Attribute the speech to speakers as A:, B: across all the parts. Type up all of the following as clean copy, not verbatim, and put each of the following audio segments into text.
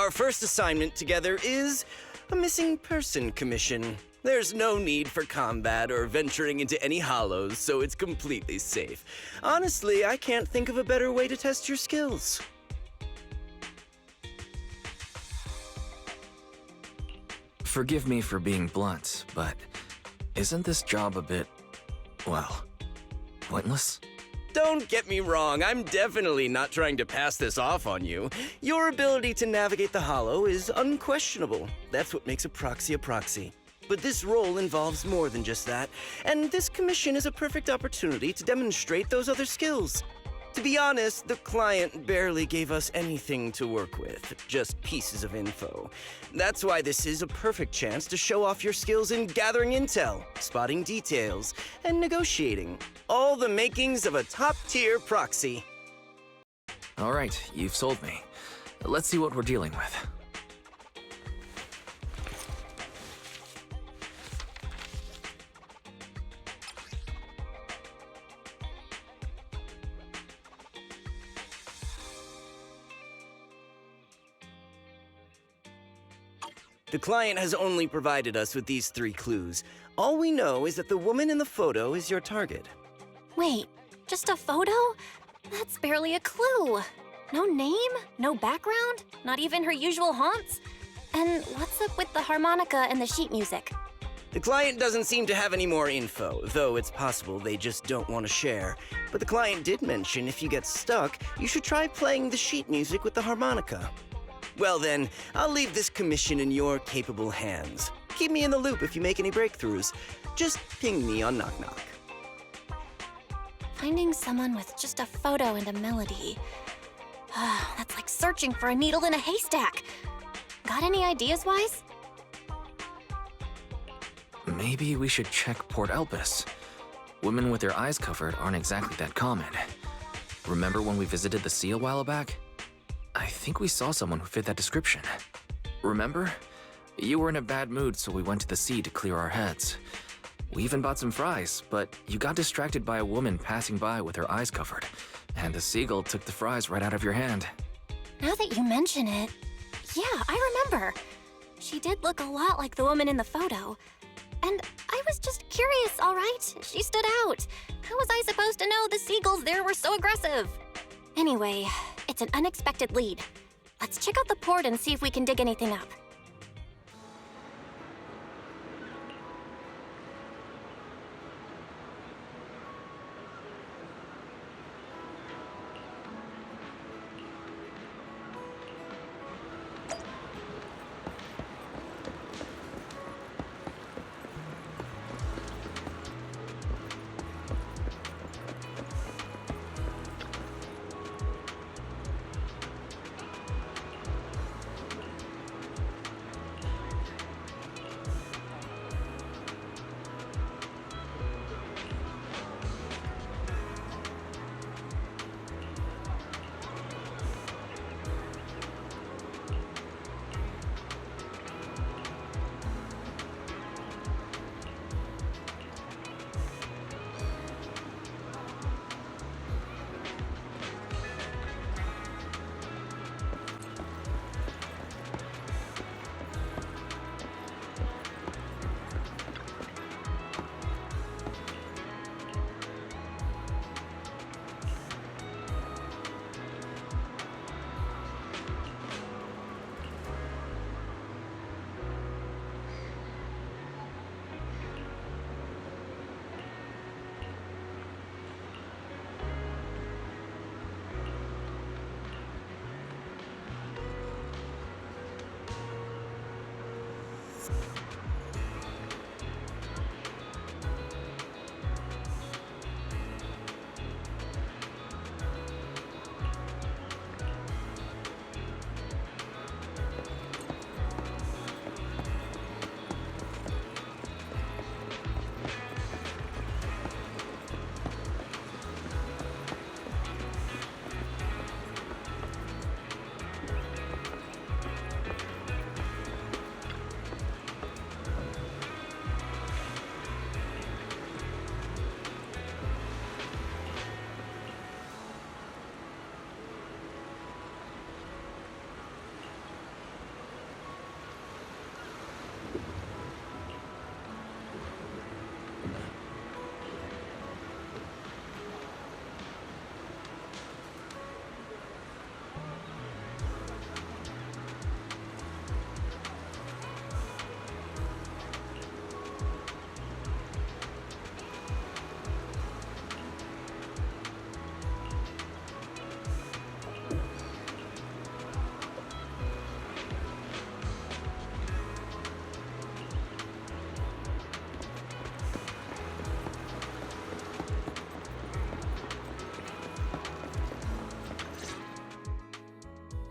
A: Our first assignment together is a missing person commission. There's no need for combat or venturing into any hollows, so it's completely safe. Honestly, I can't think of a better way to test your skills.
B: Forgive me for being blunt, but isn't this job a bit, well, pointless?
A: Don't get me wrong, I'm definitely not trying to pass this off on you. Your ability to navigate the hollow is unquestionable. That's what makes a proxy a proxy. But this role involves more than just that, and this commission is a perfect opportunity to demonstrate those other skills. To be honest, the client barely gave us anything to work with, just pieces of info. That's why this is a perfect chance to show off your skills in gathering intel, spotting details, and negotiating. All the makings of a top-tier proxy.
B: All right, you've sold me. Let's see what we're dealing with.
A: The client has only provided us with these 3 clues. All we know is that the woman in the photo is your target.
C: Wait, just a photo? That's barely a clue. No name, no background, not even her usual haunts? And what's up with the harmonica and the sheet music?
A: The client doesn't seem to have any more info, though it's possible they just don't want to share. But the client did mention if you get stuck, you should try playing the sheet music with the harmonica. Well then, I'll leave this commission in your capable hands. Keep me in the loop if you make any breakthroughs. Just ping me on Knock Knock.
C: Finding someone with just a photo and a melody. That's like searching for a needle in a haystack. Got any ideas, Wise?
B: Maybe we should check Port Elpis. Women with their eyes covered aren't exactly that common. Remember when we visited the sea a while back? I think we saw someone who fit that description. Remember? You were in a bad mood, so we went to the sea to clear our heads. We even bought some fries, but you got distracted by a woman passing by with her eyes covered, and the seagull took the fries right out of your hand.
C: Now that you mention it, yeah, I remember. She did look a lot like the woman in the photo. And I was just curious, all right? She stood out. How was I supposed to know the seagulls there were so aggressive? Anyway, it's an unexpected lead. Let's check out the port and see if we can dig anything up.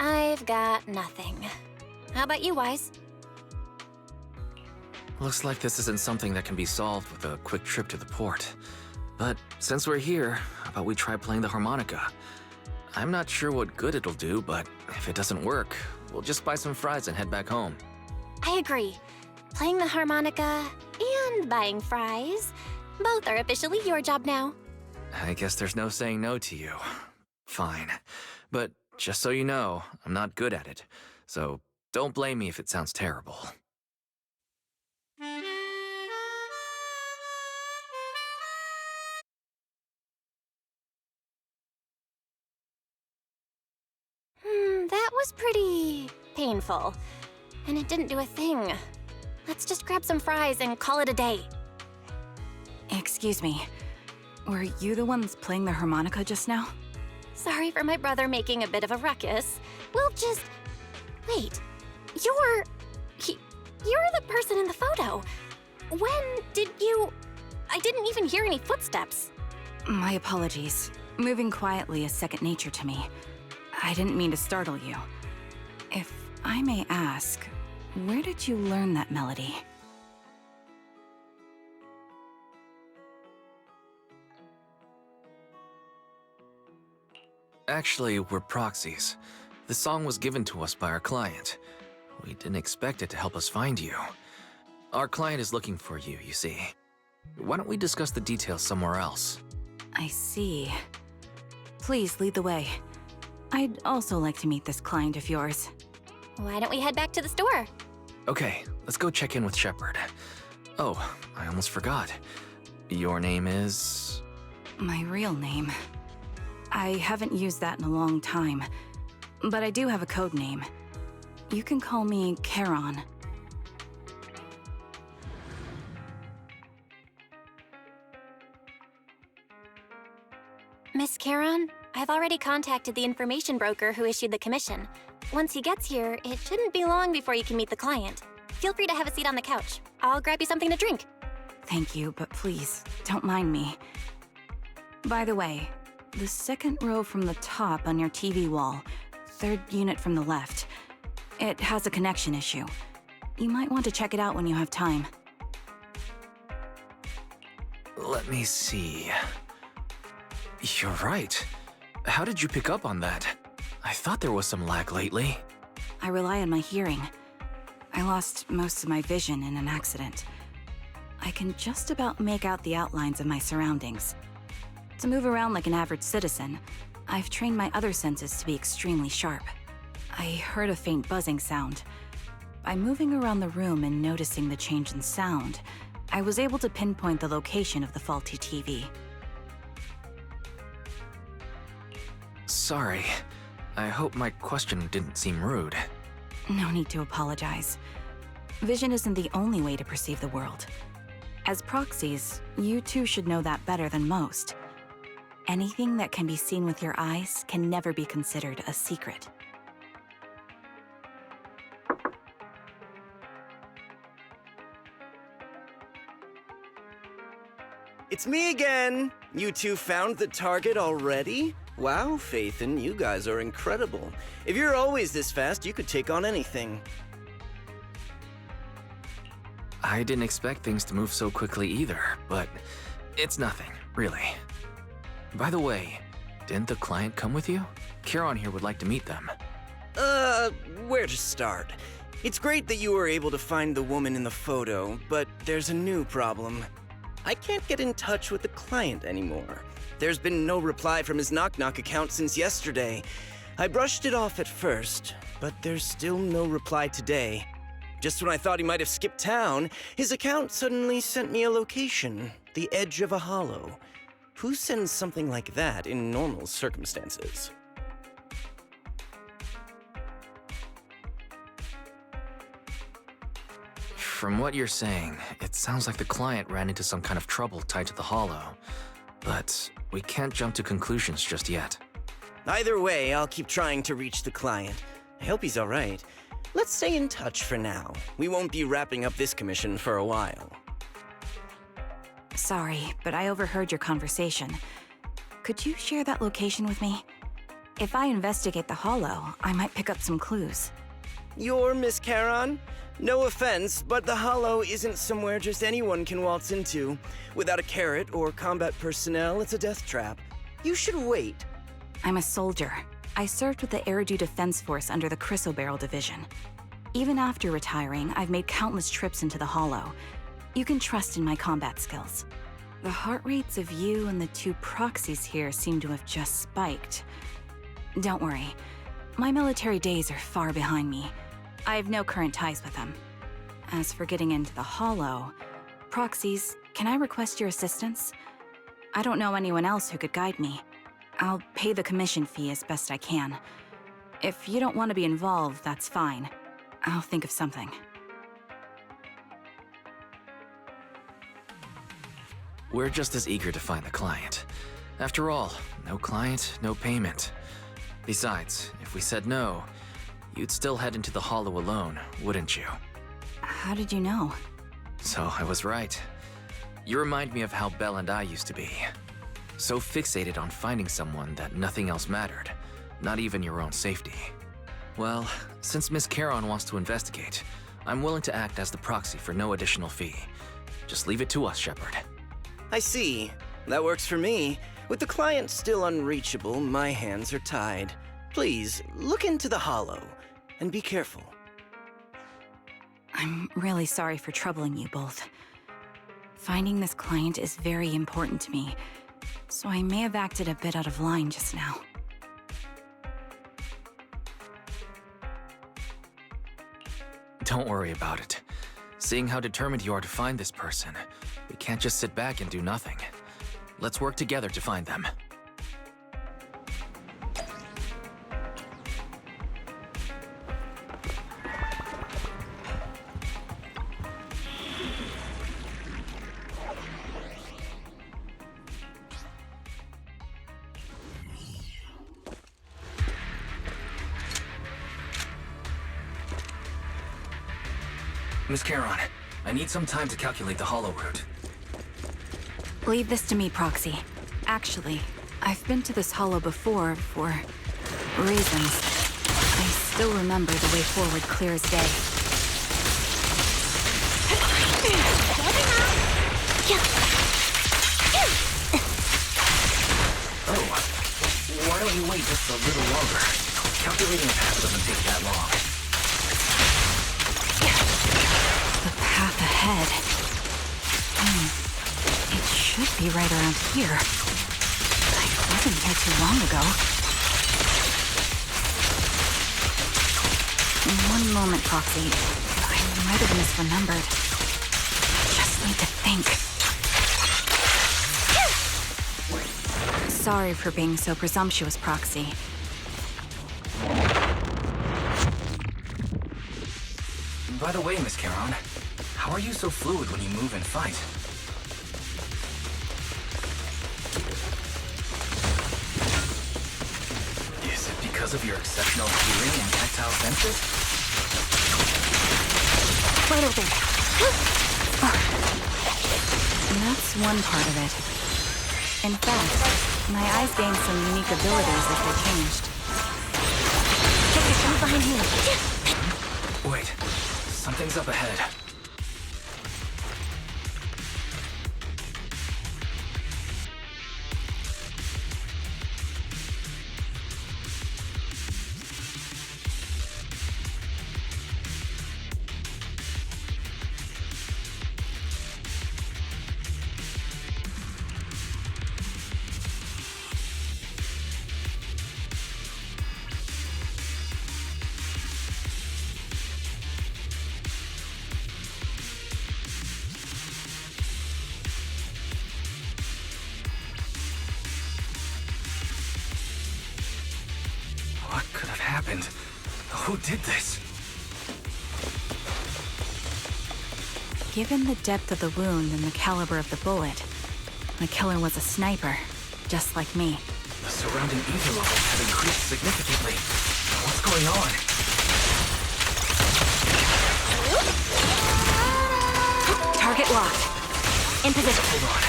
C: I've got nothing. How about you, Wise?
B: Looks like this isn't something that can be solved with a quick trip to the port. But since we're here, how about we try playing the harmonica? I'm not sure what good it'll do, but if it doesn't work, we'll just buy some fries and head back home.
C: I agree. Playing the harmonica and buying fries, both are officially your job now.
B: I guess there's no saying no to you. Fine. But just so you know, I'm not good at it. So don't blame me if it sounds terrible.
C: That was pretty painful. And it didn't do a thing. Let's just grab some fries and call it a day.
D: Excuse me. Were you the ones playing the harmonica just now?
C: Sorry for my brother making a bit of a ruckus. We'll just... Wait. You're the person in the photo. When did you... I didn't even hear any footsteps.
D: My apologies. Moving quietly is second nature to me. I didn't mean to startle you. If I may ask, where did you learn that melody?
B: Actually, we're proxies. The song was given to us by our client. We didn't expect it to help us find you. Our client is looking for you, you see. Why don't we discuss the details somewhere else?
D: I see. Please lead the way. I'd also like to meet this client of yours.
C: Why don't we head back to the store?
B: Okay, let's go check in with Shepard. Oh, I almost forgot. Your name is...
D: My real name. I haven't used that in a long time, but I do have a code name. You can call me Charon.
C: Miss Charon, I've already contacted the information broker who issued the commission. Once he gets here, it shouldn't be long before you can meet the client. Feel free to have a seat on the couch. I'll grab you something to drink.
D: Thank you, but please, don't mind me. By the way, the second row from the top on your TV wall, third unit from the left, it has a connection issue. You might want to check it out when you have time.
B: Let me see... You're right. How did you pick up on that? I thought there was some lag lately.
D: I rely on my hearing. I lost most of my vision in an accident. I can just about make out the outlines of my surroundings. To move around like an average citizen, I've trained my other senses to be extremely sharp. I heard a faint buzzing sound. By moving around the room and noticing the change in sound, I was able to pinpoint the location of the faulty TV.
B: Sorry. I hope my question didn't seem rude.
D: No need to apologize. Vision isn't the only way to perceive the world. As proxies, you too should know that better than most. Anything that can be seen with your eyes can never be considered a secret.
A: It's me again! You two found the target already? Wow, Faithin, you guys are incredible. If you're always this fast, you could take on anything.
B: I didn't expect things to move so quickly either, but it's nothing, really. By the way, didn't the client come with you? Charon here would like to meet them.
A: Where to start? It's great that you were able to find the woman in the photo, but there's a new problem. I can't get in touch with the client anymore. There's been no reply from his Knock Knock account since yesterday. I brushed it off at first, but there's still no reply today. Just when I thought he might have skipped town, his account suddenly sent me a location, the edge of a hollow. Who sends something like that in normal circumstances?
B: From what you're saying, it sounds like the client ran into some kind of trouble tied to the hollow. But we can't jump to conclusions just yet.
A: Either way, I'll keep trying to reach the client. I hope he's alright. Let's stay in touch for now. We won't be wrapping up this commission for a while.
D: Sorry, but I overheard your conversation. Could you share that location with me? If I investigate the hollow, I might pick up some clues.
A: You're Miss Charon? No offense, but the Hollow isn't somewhere just anyone can waltz into. Without a carrot or combat personnel, it's a death trap. You should wait.
D: I'm a soldier. I served with the Eridu Defense Force under the Chrysoberyl Division. Even after retiring, I've made countless trips into the Hollow. You can trust in my combat skills. The heart rates of you and the two proxies here seem to have just spiked. Don't worry. My military days are far behind me. I have no current ties with them. As for getting into the Hollow, proxies, can I request your assistance? I don't know anyone else who could guide me. I'll pay the commission fee as best I can. If you don't want to be involved, that's fine. I'll think of something.
B: We're just as eager to find the client. After all, no client, no payment. Besides, if we said no, you'd still head into the Hollow alone, wouldn't you?
D: How did you know?
B: So I was right. You remind me of how Belle and I used to be. So fixated on finding someone that nothing else mattered, not even your own safety. Well, since Miss Charon wants to investigate, I'm willing to act as the proxy for no additional fee. Just leave it to us, Shepard.
A: I see. That works for me. With the client still unreachable, my hands are tied. Please, look into the Hollow, and be careful.
D: I'm really sorry for troubling you both. Finding this client is very important to me, so I may have acted a bit out of line just now.
B: Don't worry about it. Seeing how determined you are to find this person, we can't just sit back and do nothing. Let's work together to find them. Miss Charon, I need some time to calculate the hollow route.
D: Leave this to me, Proxy. Actually, I've been to this hollow before for reasons. I still remember the way forward clear as day.
B: Oh, why don't you wait just a little longer? Calculating a path doesn't take that long.
D: The path ahead. It should be right around here. I wasn't here too long ago. One moment, Proxy. I might have misremembered. Just need to think. Sorry for being so presumptuous, Proxy.
B: By the way, Miss Charon, how are you so fluid when you move and fight? Is it because of your exceptional hearing and tactile senses?
D: Right over there. That's one part of it. In fact, my eyes gained some unique abilities as they changed. Get yourself behind me.
B: Wait, something's up ahead. What could have happened? Who did this?
D: Given the depth of the wound and the caliber of the bullet, the killer was a sniper, just like me.
B: The surrounding ether levels have increased significantly. What's going on?
D: Target locked. In position.
B: Hold on.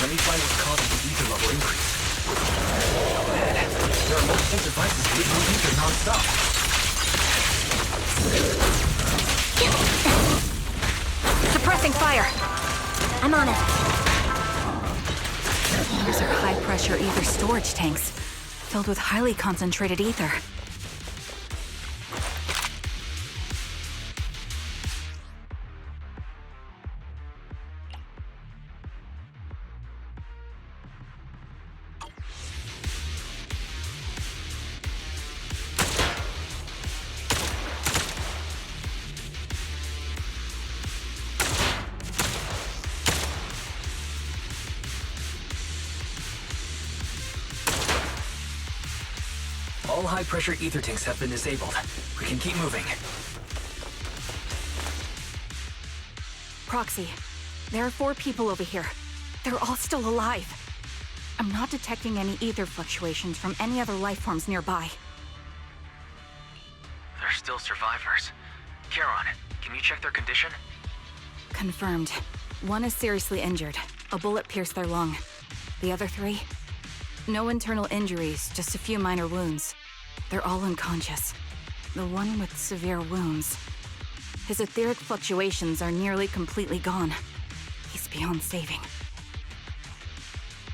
B: Let me find what's causing the ether level increase. Up ahead. There are multiple devices leaking ether non-stop.
D: Suppressing fire!
C: I'm on it.
D: These are high-pressure ether storage tanks, filled with highly concentrated ether.
B: All high-pressure ether tanks have been disabled. We can keep moving.
D: Proxy, there are 4 people over here. They're all still alive. I'm not detecting any ether fluctuations from any other life forms nearby.
B: They're still survivors. Charon, can you check their condition?
D: Confirmed. 1 is seriously injured. A bullet pierced their lung. The other 3? No internal injuries, just a few minor wounds. They're all unconscious. The one with severe wounds. His etheric fluctuations are nearly completely gone. He's beyond saving.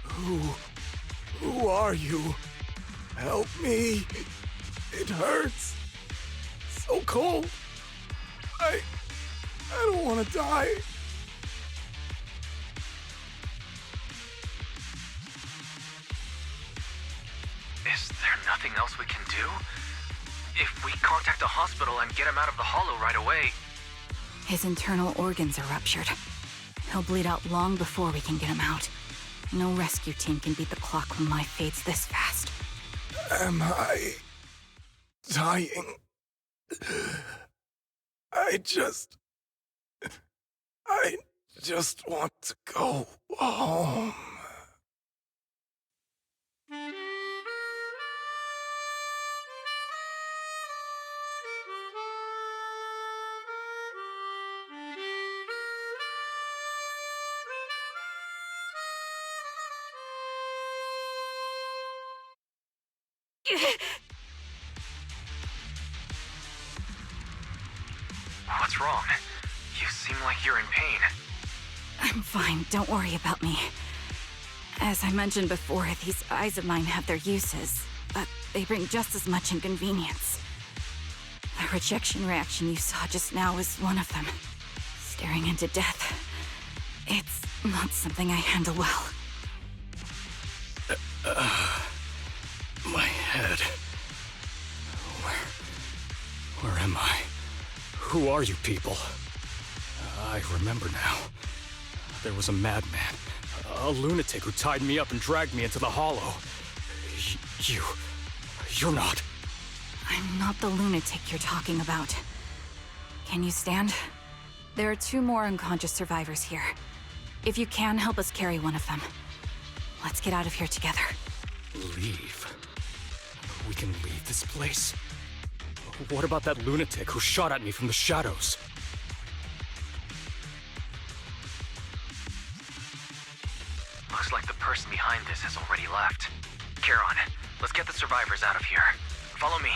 E: Who are you? Help me. It hurts. So cold. I don't want to die.
B: Is there nothing else we can do? If we contact a hospital and get him out of the hollow right away...
D: His internal organs are ruptured. He'll bleed out long before we can get him out. No rescue team can beat the clock when life fades this fast.
E: Am I dying? I just want to go home.
B: What's wrong? You seem like you're in pain.
D: I'm fine, don't worry about me. As I mentioned before, these eyes of mine have their uses, but they bring just as much inconvenience. The rejection reaction you saw just now is one of them. Staring into death. It's not something I handle well.
E: My head. Where am I? Who are you people? I remember now. There was a madman, a lunatic who tied me up and dragged me into the hollow. You're not...
D: I'm not the lunatic you're talking about. Can you stand? There are 2 more unconscious survivors here. If you can, help us carry one of them. Let's get out of here together.
E: Leave? We can leave this place? What about that lunatic who shot at me from the shadows?
B: Looks like the person behind this has already left. Charon, let's get the survivors out of here. Follow me.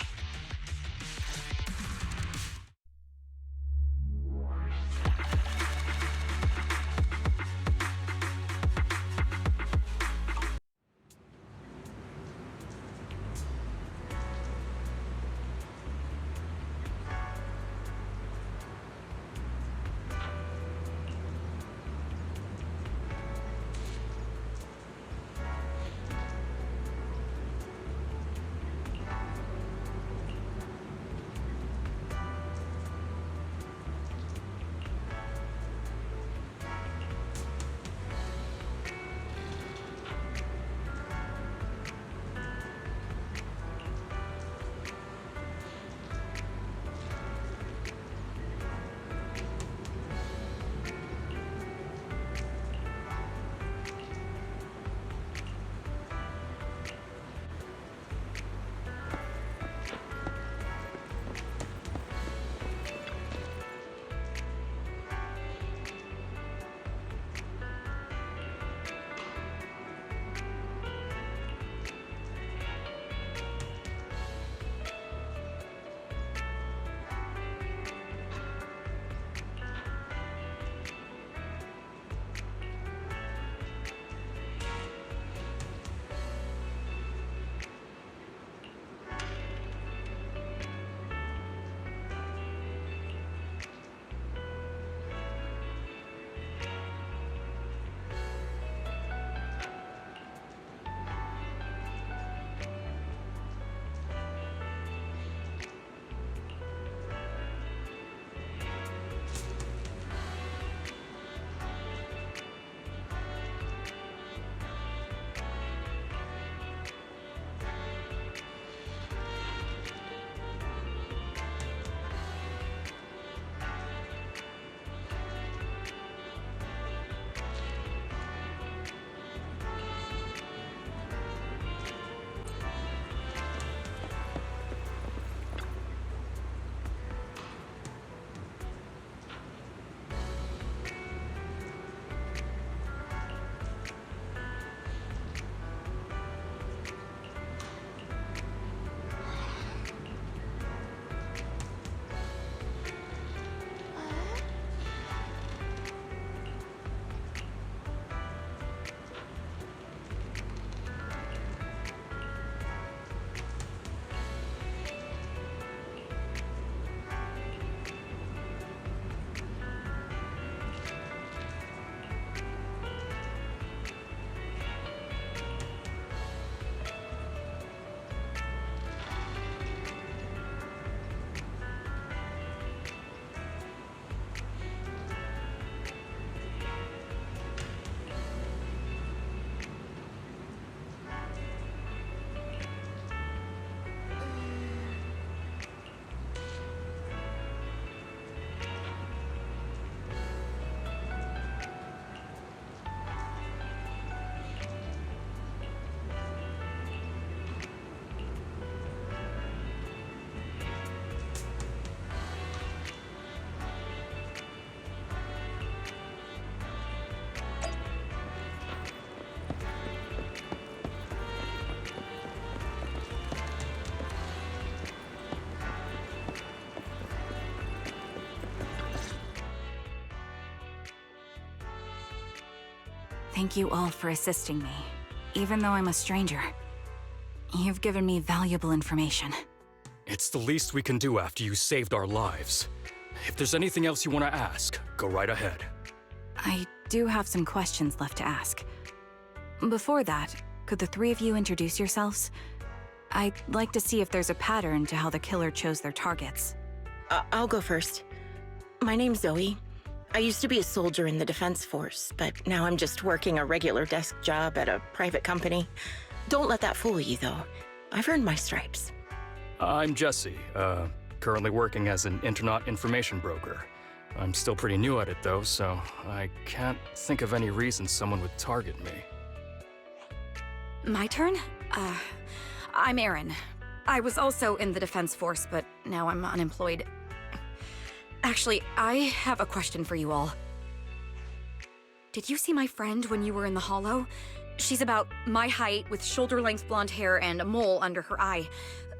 D: Thank you all for assisting me, even though I'm a stranger. You've given me valuable information.
E: It's the least we can do after you saved our lives. If there's anything else you want to ask, go right ahead.
D: I do have some questions left to ask. Before that, could the three of you introduce yourselves? I'd like to see if there's a pattern to how the killer chose their targets.
F: I'll go first. My name's Zoe. I used to be a soldier in the Defense Force, but now I'm just working a regular desk job at a private company. Don't let that fool you, though. I've earned my stripes.
E: I'm Jesse, currently working as an internet information broker. I'm still pretty new at it, though, so I can't think of any reason someone would target me.
D: My turn? I'm Erin. I was also in the Defense Force, but now I'm unemployed. Actually, I have a question for you all. Did you see my friend when you were in the Hollow? She's about my height, with shoulder-length blonde hair and a mole under her eye.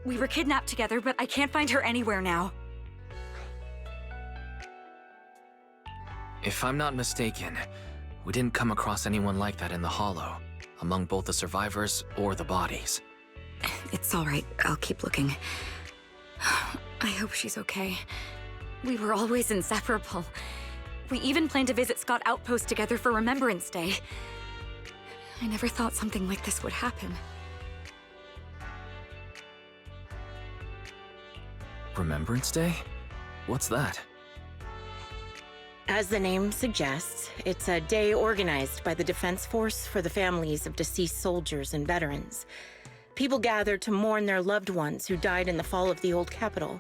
D: We were kidnapped together, but I can't find her anywhere now.
B: If I'm not mistaken, we didn't come across anyone like that in the Hollow, among both the survivors or the bodies.
D: It's all right. I'll keep looking. I hope she's okay. We were always inseparable. We even planned to visit Scott Outpost together for Remembrance Day. I never thought something like this would happen.
B: Remembrance Day? What's that?
F: As the name suggests, it's a day organized by the Defense Force for the families of deceased soldiers and veterans. People gather to mourn their loved ones who died in the fall of the old capital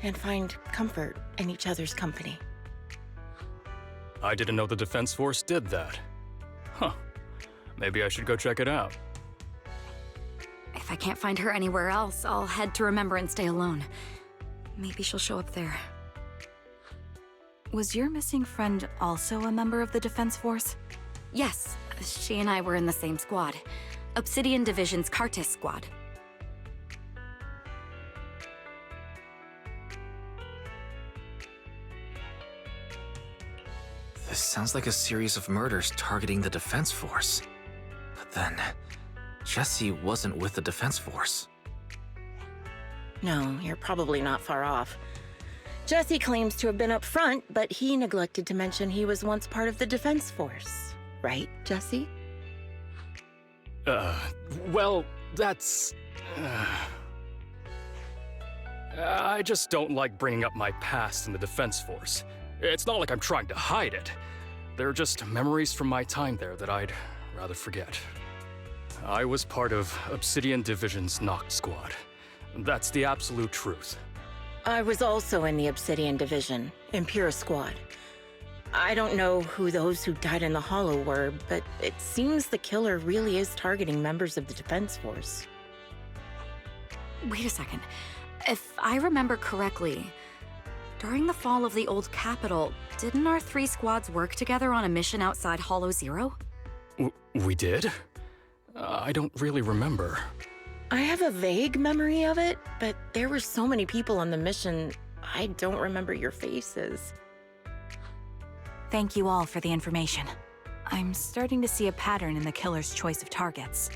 F: and find comfort in each other's company.
E: I didn't know the Defense Force did that. Huh. Maybe I should go check it out.
D: If I can't find her anywhere else, I'll head to Remembrance Day alone. Maybe she'll show up there. Was your missing friend also a member of the Defense Force? Yes, she and I were in the same squad. Obsidian Division's Cartis squad.
B: This sounds like a series of murders targeting the Defense Force. But then, Jesse wasn't with the Defense Force.
F: No, you're probably not far off. Jesse claims to have been up front, but he neglected to mention he was once part of the Defense Force. Right, Jesse?
E: Well, that's... I just don't like bringing up my past in the Defense Force. It's not like I'm trying to hide it. They're just memories from my time there that I'd rather forget. I was part of Obsidian Division's Noct Squad. That's the absolute truth.
F: I was also in the Obsidian Division, Impura Squad. I don't know who those who died in the Hollow were, but it seems the killer really is targeting members of the Defense Force.
D: Wait a second. If I remember correctly, during the fall of the old capital, didn't our three squads work together on a mission outside Hollow Zero?
E: We did? I don't really remember.
F: I have a vague memory of it, but there were so many people on the mission, I don't remember your faces.
D: Thank you all for the information. I'm starting to see a pattern in the killer's choice of targets.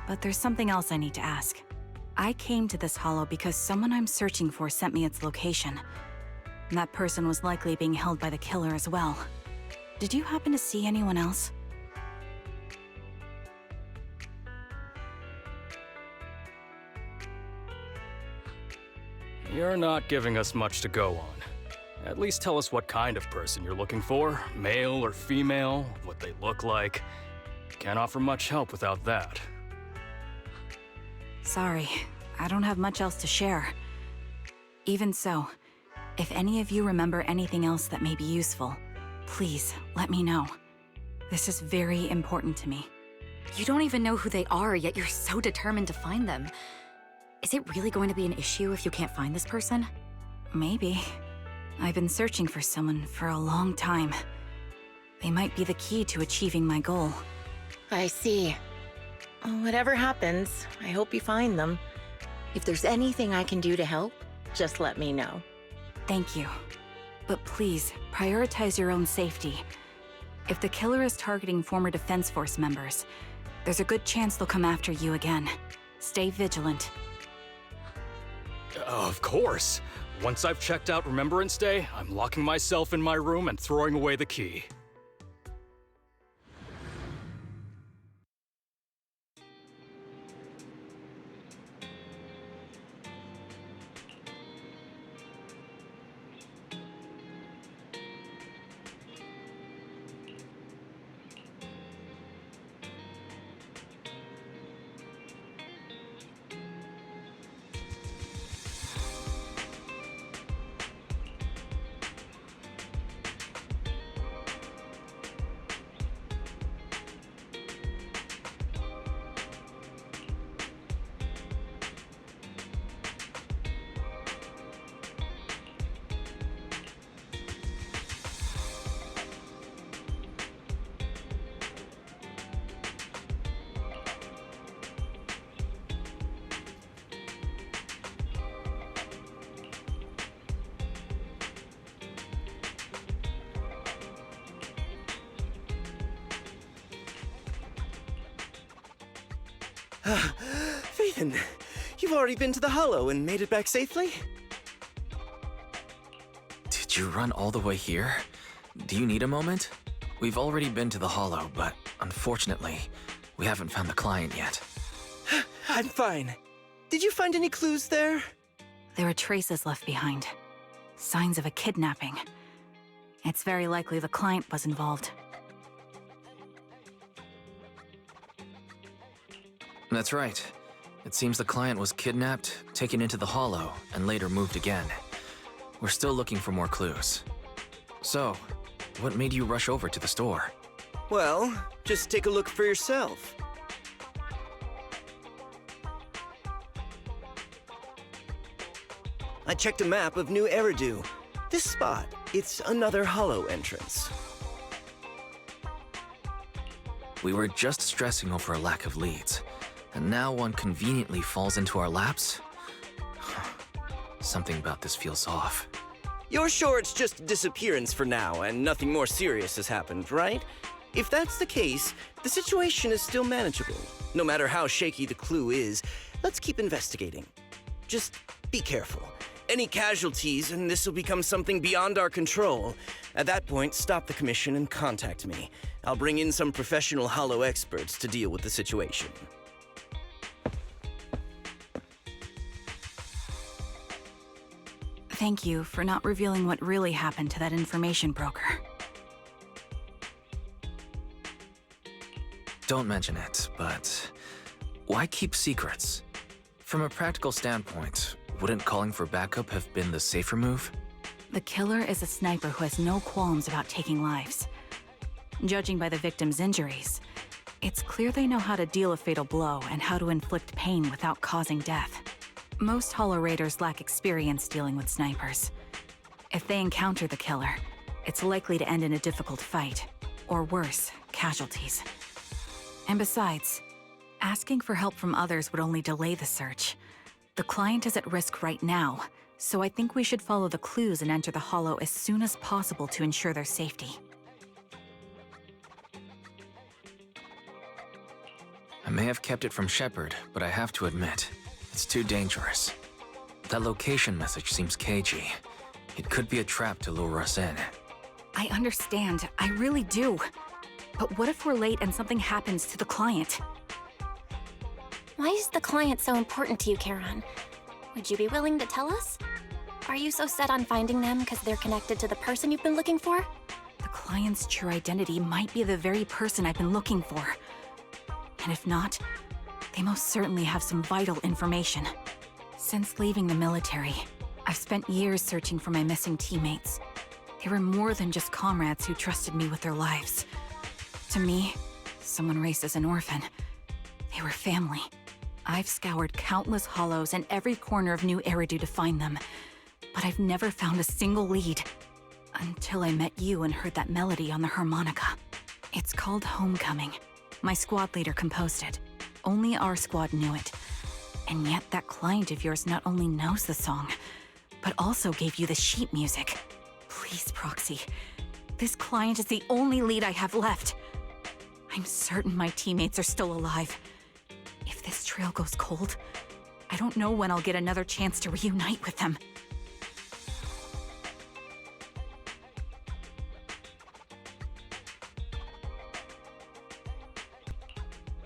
D: But there's something else I need to ask. I came to this hollow because someone I'm searching for sent me its location. That person was likely being held by the killer as well. Did you happen to see anyone else?
E: You're not giving us much to go on. At least tell us what kind of person you're looking for, male or female, what they look like. Can't offer much help without that.
D: Sorry, I don't have much else to share. Even so, if any of you remember anything else that may be useful, please let me know. This is very important to me. You don't even know who they are, yet you're so determined to find them. Is it really going to be an issue if you can't find this person? Maybe. I've been searching for someone for a long time. They might be the key to achieving my goal.
F: I see. Whatever happens, I hope you find them. If there's anything I can do to help, just let me know.
D: Thank you. But please, prioritize your own safety. If the killer is targeting former Defense Force members, there's a good chance they'll come after you again. Stay vigilant.
E: Of course. Once I've checked out Remembrance Day, I'm locking myself in my room and throwing away the key.
A: Phaethon, you've already been to the Hollow and made it back safely?
B: Did you run all the way here? Do you need a moment? We've already been to the Hollow, but unfortunately, we haven't found the client yet.
A: I'm fine. Did you find any clues there?
D: There are traces left behind. Signs of a kidnapping. It's very likely the client was involved.
B: That's right. It seems the client was kidnapped, taken into the Hollow, and later moved again. We're still looking for more clues. So, what made you rush over to the store?
A: Well, just take a look for yourself. I checked a map of New Eridu. This spot, it's another Hollow entrance.
B: We were just stressing over a lack of leads, and now one conveniently falls into our laps? Something about this feels off.
A: You're sure it's just a disappearance for now and nothing more serious has happened, right? If that's the case, the situation is still manageable. No matter how shaky the clue is, let's keep investigating. Just be careful. Any casualties and this will become something beyond our control. At that point, stop the commission and contact me. I'll bring in some professional Hollow experts to deal with the situation.
D: Thank you for not revealing what really happened to that information broker.
B: Don't mention it, but why keep secrets? From a practical standpoint, wouldn't calling for backup have been the safer move?
D: The killer is a sniper who has no qualms about taking lives. Judging by the victim's injuries, it's clear they know how to deal a fatal blow and how to inflict pain without causing death. Most Hollow Raiders lack experience dealing with snipers. If they encounter the killer, it's likely to end in a difficult fight, or worse, casualties. And besides, asking for help from others would only delay the search. The client is at risk right now, so I think we should follow the clues and enter the Hollow as soon as possible to ensure their safety.
B: I may have kept it from Shepard, but I have to admit, it's too dangerous. That location message seems cagey. It could be a trap to lure us in.
D: I understand, I really do. But what if we're late and something happens to the client?
C: Why is the client so important to you, Charon? Would you be willing to tell us? Are you so set on finding them because they're connected to the person you've been looking for?
D: The client's true identity might be the very person I've been looking for. And if not, they most certainly have some vital information. Since leaving the military, I've spent years searching for my missing teammates. They were more than just comrades who trusted me with their lives. To me, someone raised as an orphan, they were family. I've scoured countless hollows and every corner of New Eridu to find them, but I've never found a single lead. Until I met you and heard that melody on the harmonica. It's called Homecoming. My squad leader composed it. Only our squad knew it. And yet that client of yours not only knows the song, but also gave you the sheet music. Please, Proxy. This client is the only lead I have left. I'm certain my teammates are still alive. If this trail goes cold, I don't know when I'll get another chance to reunite with them.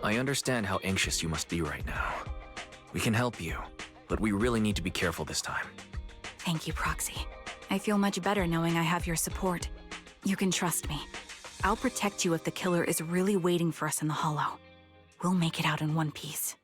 B: I understand how anxious you must be right now. We can help you, but we really need to be careful this time.
D: Thank you, Proxy. I feel much better knowing I have your support. You can trust me. I'll protect you if the killer is really waiting for us in the Hollow. We'll make it out in one piece.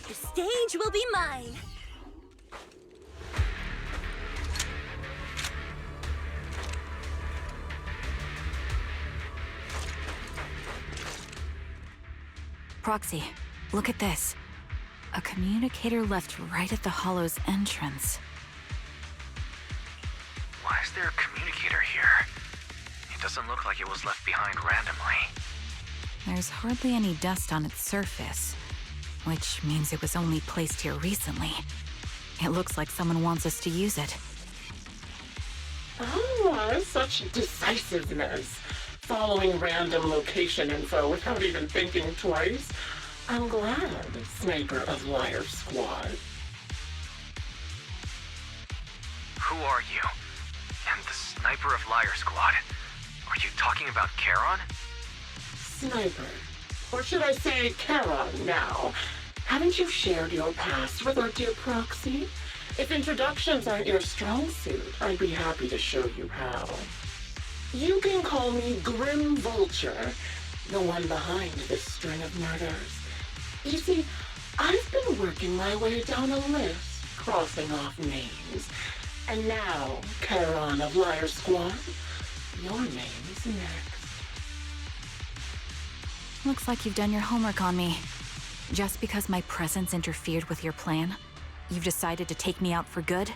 G: The stage will be mine.
D: Proxy, look at this. A communicator left right at the Hollow's entrance.
B: Why is there a communicator here? It doesn't look like it was left behind randomly.
D: There's hardly any dust on its surface, which means it was only placed here recently. It looks like someone wants us to use it.
H: Oh, such decisiveness. Following random location info without even thinking twice. I'm glad, Sniper of Liar Squad.
B: Who are you? And the Sniper of Liar Squad? Are you talking about Charon?
H: Sniper. Or should I say Charon now? Haven't you shared your past with our dear Proxy? If introductions aren't your strong suit, I'd be happy to show you how. You can call me Grim Vulture, the one behind this string of murders. You see, I've been working my way down a list, crossing off names. And now, Charon of Liar Squad, your name's next.
D: Looks like you've done your homework on me. Just because my presence interfered with your plan, you've decided to take me out for good?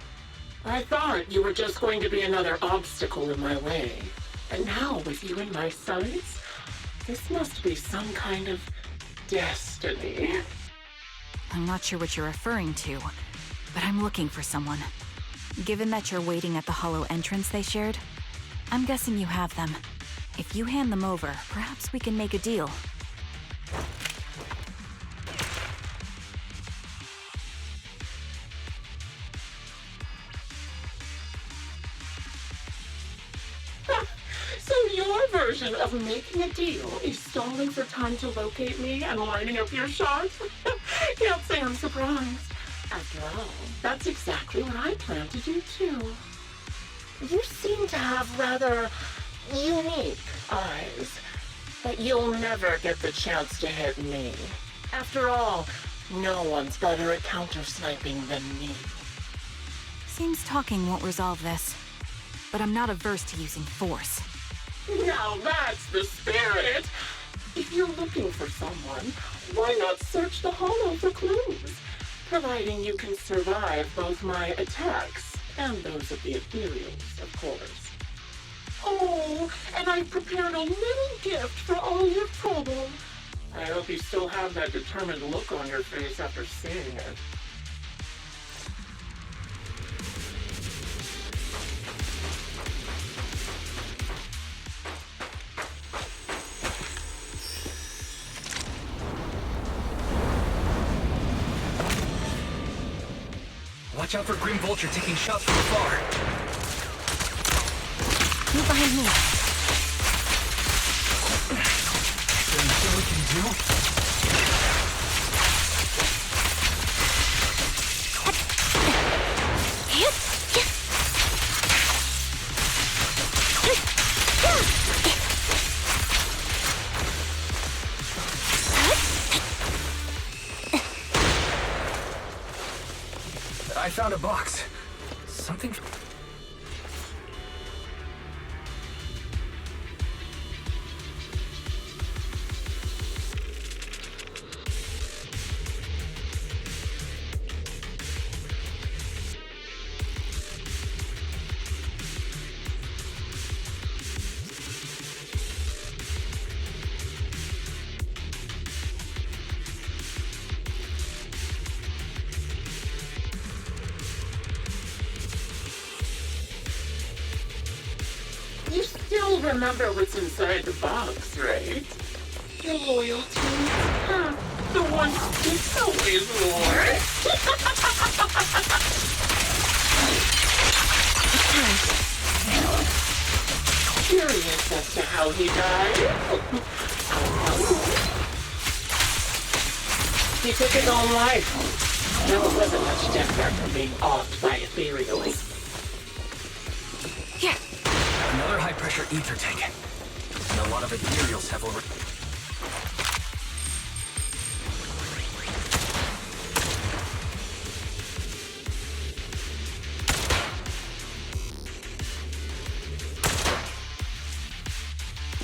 H: I thought you were just going to be another obstacle in my way. And now, with you in my sights, this must be some kind of destiny.
D: I'm not sure what you're referring to, but I'm looking for someone. Given that you're waiting at the Hollow entrance they shared, I'm guessing you have them. If you hand them over, perhaps we can make a deal.
H: So your version of making a deal is stalling for time to locate me and lining up your shots? Can't say I'm surprised. After all, that's exactly what I plan to do too. You seem to have rather unique eyes, but you'll never get the chance to hit me. After all, no one's better at counter-sniping than me.
D: Seems talking won't resolve this, but I'm not averse to using force.
H: Now that's the spirit! If you're looking for someone, why not search the Hollow for clues? Providing you can survive both my attacks and those of the Ethereals, of course. Oh, and I've prepared a little gift for all your trouble. I hope you still have that determined look on your face after seeing it.
I: Watch out for Grim Vulture taking shots from afar.
D: Move behind me.
I: Is there anything we can do? I found a box. Something...
H: remember what's inside the box, right? Your loyalty. Huh. The one it's always Lord. Curious as to how he died. He took his own life. No, it wasn't much different from being offed by ethereals.
D: Yeah.
B: Another high-pressure ether tank. And a lot of ethereals have over...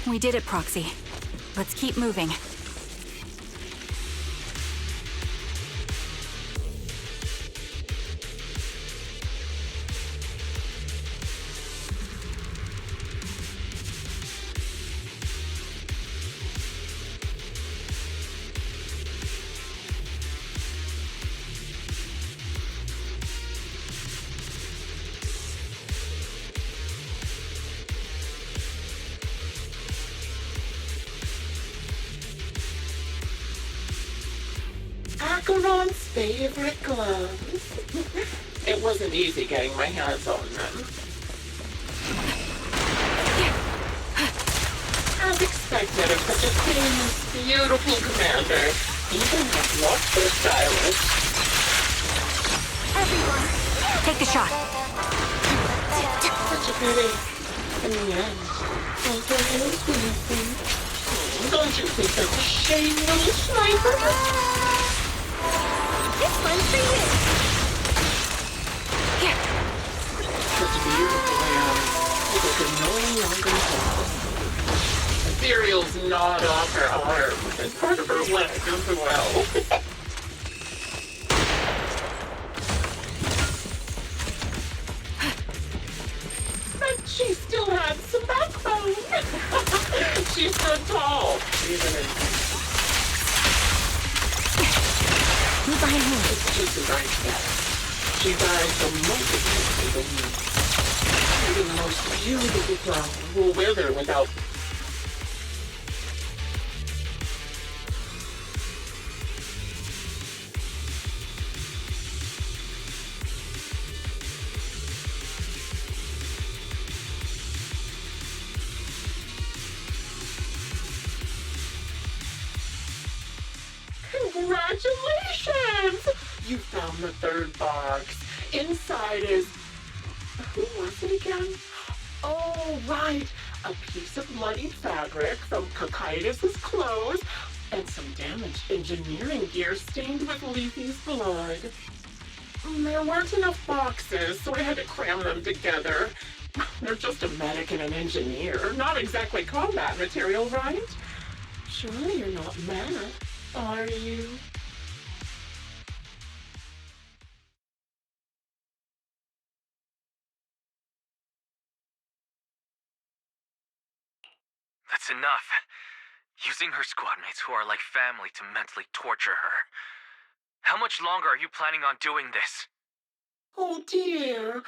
D: We did it, Proxy. Let's keep moving.
H: Acheron's favorite gloves. It wasn't easy getting my hands on them. As expected of such a famous, beautiful commander, even has lost their stylist.
D: Everyone, take the shot.
H: Such a pity. In the end, Walter is missing. Don't you think that's a shame, little sniper?
G: This one's for you.
H: Such a beautiful man. People could no longer tell. Ethereal's gnawed off her arm, and part of her leg as well. But she still had some backbone. She stood tall, even in...
D: Move behind me.
H: It's just as I said. She dies the moment they believe. Even the most beautiful flower will wither without... Congratulations! You found the third box. Inside is... Who was it again? Oh, right. A piece of bloody fabric from Cocytus's clothes and some damaged engineering gear stained with Leafy's blood. There weren't enough boxes, so I had to cram them together. They're just a medic and an engineer, not exactly combat material, right? Surely you're not mad, are you?
B: That's enough. Using her squad mates who are like family to mentally torture her. How much longer are you planning on doing this?
H: Oh dear,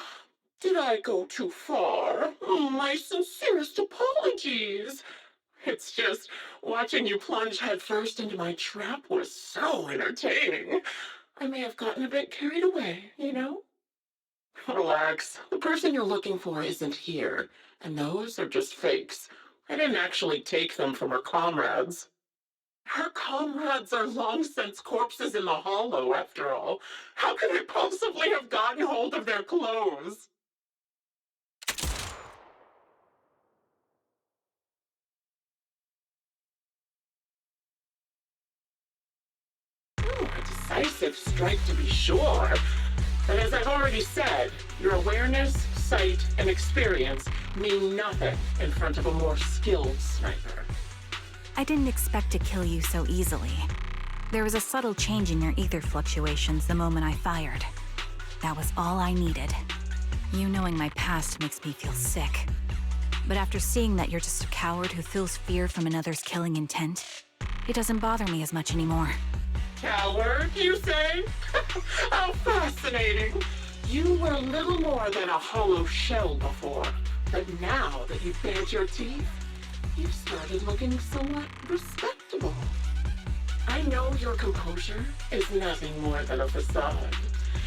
H: did I go too far? My sincerest apologies. It's just, watching you plunge headfirst into my trap was so entertaining. I may have gotten a bit carried away, you know? Relax, the person you're looking for isn't here, and those are just fakes. I didn't actually take them from her comrades. Her comrades are long since corpses in the hollow, after all. How could I possibly have gotten hold of their clothes? A decisive strike to be sure. But as I've already said, your awareness, sight, and experience mean nothing in front of a more skilled sniper.
D: I didn't expect to kill you so easily. There was a subtle change in your ether fluctuations the moment I fired. That was all I needed. You knowing my past makes me feel sick. But after seeing that you're just a coward who feels fear from another's killing intent, it doesn't bother me as much anymore.
H: Coward, you say? How fascinating. You were little more than a hollow shell before. But now that you've bared your teeth, you've started looking somewhat respectable. I know your composure is nothing more than a facade.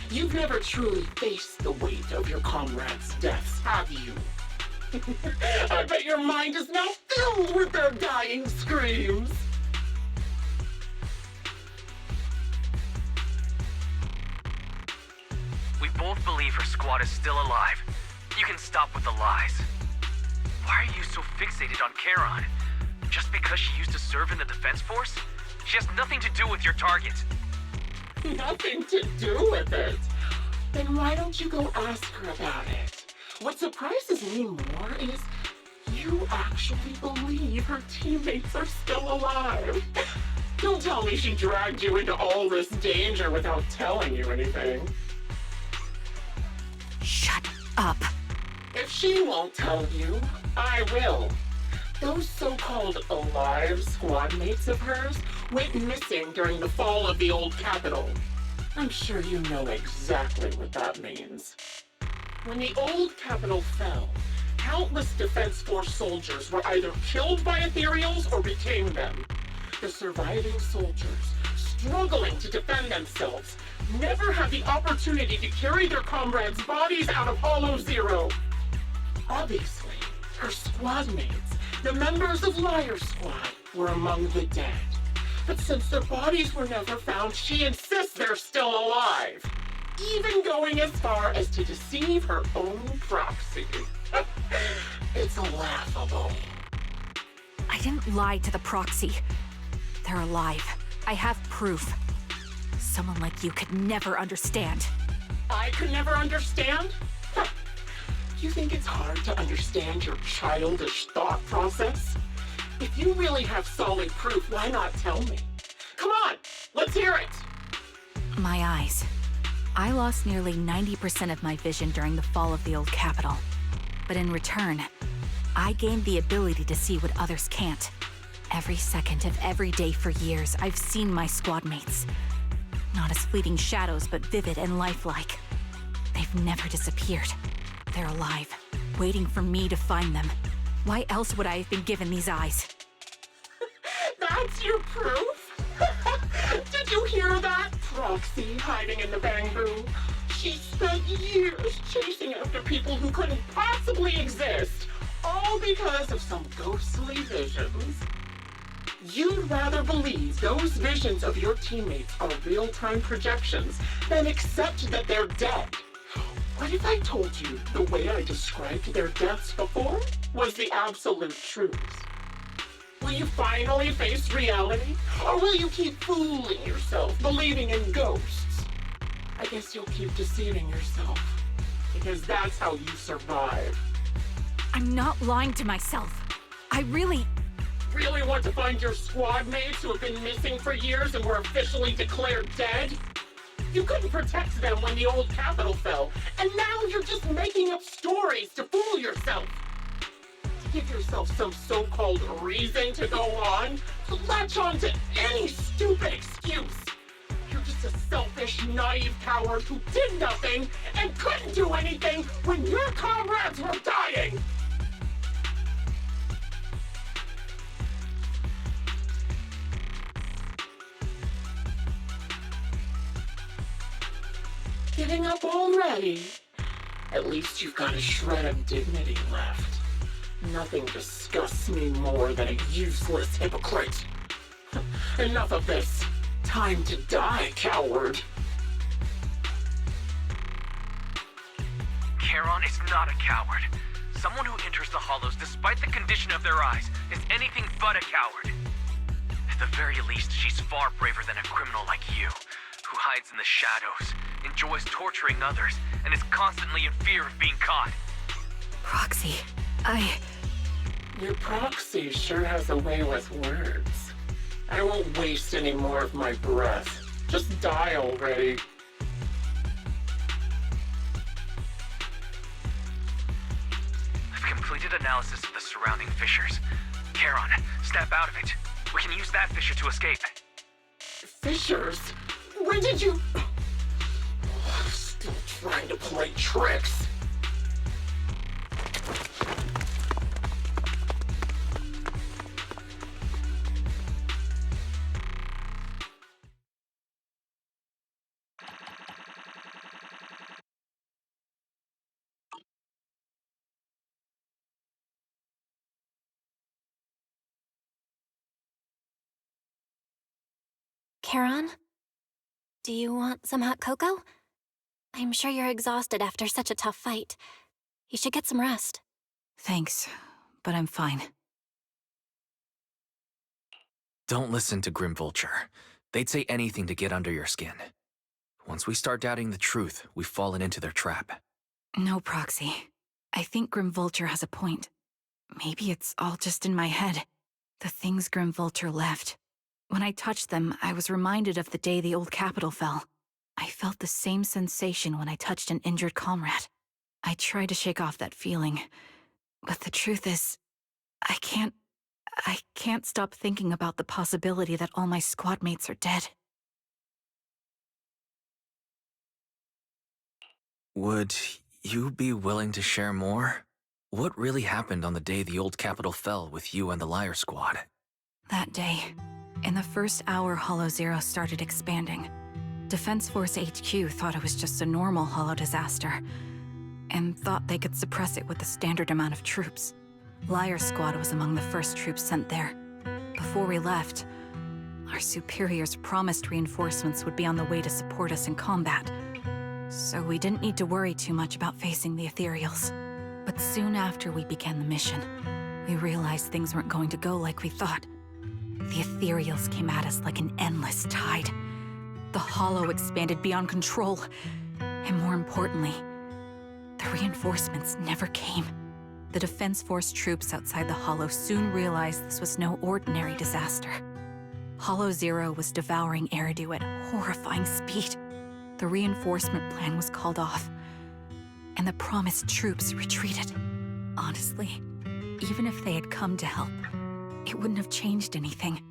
H: You've never truly faced the weight of your comrades' deaths, have you? I bet your mind is now filled with their dying screams.
B: We both believe her squad is still alive. You can stop with the lies. Why are you so fixated on Charon? Just because she used to serve in the Defense Force? She has nothing to do with your target.
H: Nothing to do with it. Then why don't you go ask her about it? What surprises me more is you actually believe her teammates are still alive. Don't tell me she dragged you into all this danger without telling you anything.
D: Shut up.
H: If she won't tell you, I will. Those so-called alive squad mates of hers went missing during the fall of the old capital. I'm sure you know exactly what that means. When the old capital fell, countless Defense Force soldiers were either killed by ethereals or became them. The surviving soldiers, struggling to defend themselves, never had the opportunity to carry their comrades' bodies out of Hollow Zero. Obviously, her squad mates, the members of Liar Squad, were among the dead. But since their bodies were never found, she insists they're still alive, even going as far as to deceive her own proxy. It's laughable.
D: I didn't lie to the proxy. They're alive. I have proof. Someone like you could never understand.
H: I could never understand? Huh. You think it's hard to understand your childish thought process? If you really have solid proof, why not tell me? Come on, let's hear it!
D: My eyes. I lost nearly 90% of my vision during the fall of the old capital. But in return, I gained the ability to see what others can't. Every second of every day for years, I've seen my squad mates. Not as fleeting shadows, but vivid and lifelike. They've never disappeared. They're alive, waiting for me to find them. Why else would I have been given these eyes?
H: That's your proof? Did you hear that? Proxy hiding in the bamboo. She spent years chasing after people who couldn't possibly exist, all because of some ghostly visions. You'd rather believe those visions of your teammates are real-time projections than accept that they're dead. What if I told you the way I described their deaths before was the absolute truth? Will you finally face reality? Or will you keep fooling yourself, believing in ghosts? I guess you'll keep deceiving yourself, because that's how you survive.
D: I'm not lying to myself. I really
H: want to find your squad mates who have been missing for years and were officially declared dead? You couldn't protect them when the old capital fell, and now you're just making up stories to fool yourself. To give yourself some so-called reason to go on, to latch on to any stupid excuse. You're just a selfish, naive coward who did nothing and couldn't do anything when your comrades were dying. Giving up already? At least you've got a shred of dignity left. Nothing disgusts me more than a useless hypocrite. Enough of this. Time to die, coward.
B: Charon is not a coward. Someone who enters the Hollows despite the condition of their eyes is anything but a coward. At the very least, she's far braver than a criminal like you, who hides in the shadows, enjoys torturing others, and is constantly in fear of being caught.
D: Proxy,
H: Your proxy sure has a way with words. I won't waste any more of my breath. Just die already.
B: I've completed analysis of the surrounding fissures. Charon, snap out of it. We can use that fissure to escape.
H: Fissures? When did you... Still trying to play tricks.
C: Charon? Do you want some hot cocoa? I'm sure you're exhausted after such a tough fight. You should get some rest.
D: Thanks, but I'm fine.
B: Don't listen to Grim Vulture. They'd say anything to get under your skin. Once we start doubting the truth, we've fallen into their trap.
D: No, Proxy. I think Grim Vulture has a point. Maybe it's all just in my head. The things Grim Vulture left. When I touched them, I was reminded of the day the old capital fell. I felt the same sensation when I touched an injured comrade. I tried to shake off that feeling, but the truth is, I can't stop thinking about the possibility that all my squad mates are dead.
B: Would you be willing to share more? What really happened on the day the old capital fell with you and the Liar Squad?
D: That day, in the first hour Hollow Zero started expanding, Defense Force HQ thought it was just a normal Hollow disaster, and thought they could suppress it with the standard amount of troops. Liar Squad was among the first troops sent there. Before we left, our superiors promised reinforcements would be on the way to support us in combat, so we didn't need to worry too much about facing the Ethereals. But soon after we began the mission, we realized things weren't going to go like we thought. The Ethereals came at us like an endless tide. The Hollow expanded beyond control, and more importantly, the reinforcements never came. The Defense Force troops outside the Hollow soon realized this was no ordinary disaster. Hollow Zero was devouring Eridu at horrifying speed. The reinforcement plan was called off, and the promised troops retreated. Honestly, even if they had come to help, it wouldn't have changed anything.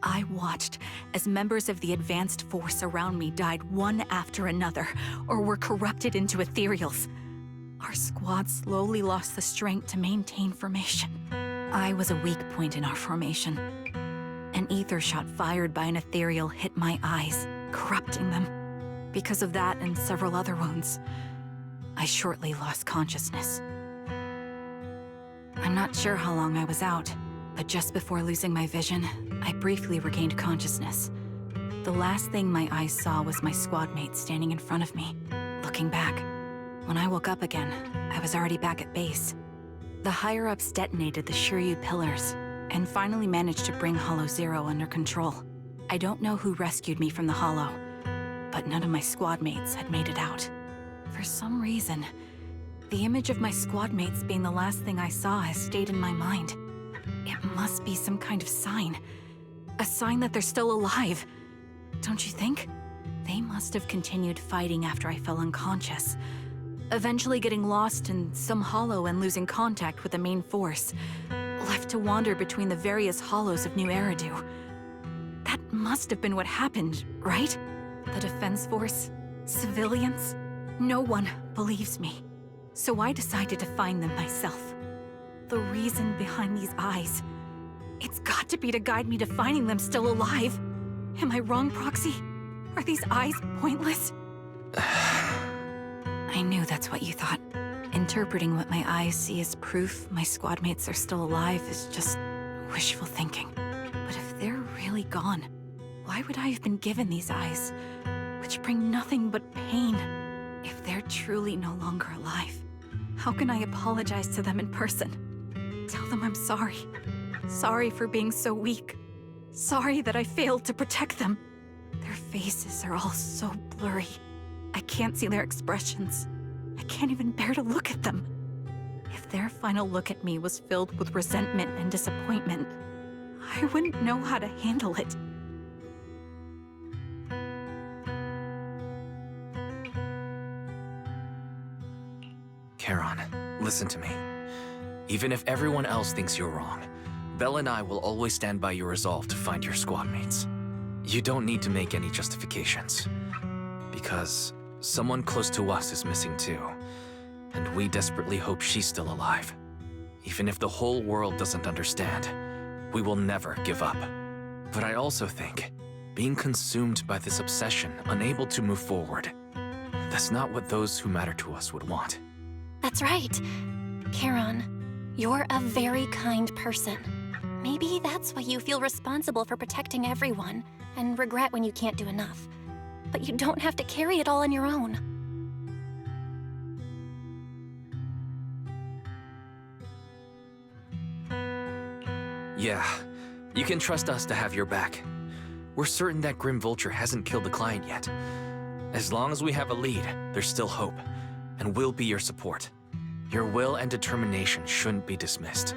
D: I watched as members of the advanced force around me died one after another, or were corrupted into ethereals. Our squad slowly lost the strength to maintain formation. I was a weak point in our formation. An ether shot fired by an ethereal hit my eyes, corrupting them. Because of that and several other wounds, I shortly lost consciousness. I'm not sure how long I was out, but just before losing my vision, I briefly regained consciousness. The last thing my eyes saw was my squad mate standing in front of me, looking back. When I woke up again, I was already back at base. The higher-ups detonated the Shiryu pillars, and finally managed to bring Hollow Zero under control. I don't know who rescued me from the Hollow, but none of my squad mates had made it out. For some reason, the image of my squad mates being the last thing I saw has stayed in my mind. It must be some kind of sign. A sign that they're still alive. Don't you think? They must have continued fighting after I fell unconscious, eventually getting lost in some hollow and losing contact with the main force, left to wander between the various hollows of New Eridu. That must have been what happened, right? The Defense Force? Civilians? No one believes me. So I decided to find them myself. The reason behind these eyes, it's got to be to guide me to finding them still alive. Am I wrong, Proxy? Are these eyes pointless? I knew that's what you thought. Interpreting what my eyes see as proof my squad mates are still alive is just wishful thinking. But if they're really gone, why would I have been given these eyes, which bring nothing but pain? If they're truly no longer alive, how can I apologize to them in person? Tell them I'm sorry. Sorry for being so weak. Sorry that I failed to protect them. Their faces are all so blurry. I can't see their expressions. I can't even bear to look at them. If their final look at me was filled with resentment and disappointment, I wouldn't know how to handle it.
B: Charon, listen to me. Even if everyone else thinks you're wrong, Belle and I will always stand by your resolve to find your squad mates. You don't need to make any justifications. Because someone close to us is missing too, and we desperately hope she's still alive. Even if the whole world doesn't understand, we will never give up. But I also think, being consumed by this obsession, unable to move forward, that's not what those who matter to us would want.
C: That's right. Charon, you're a very kind person. Maybe that's why you feel responsible for protecting everyone, and regret when you can't do enough. But you don't have to carry it all on your own.
B: Yeah, you can trust us to have your back. We're certain that Grim Vulture hasn't killed the client yet. As long as we have a lead, there's still hope, and we'll be your support. Your will and determination shouldn't be dismissed.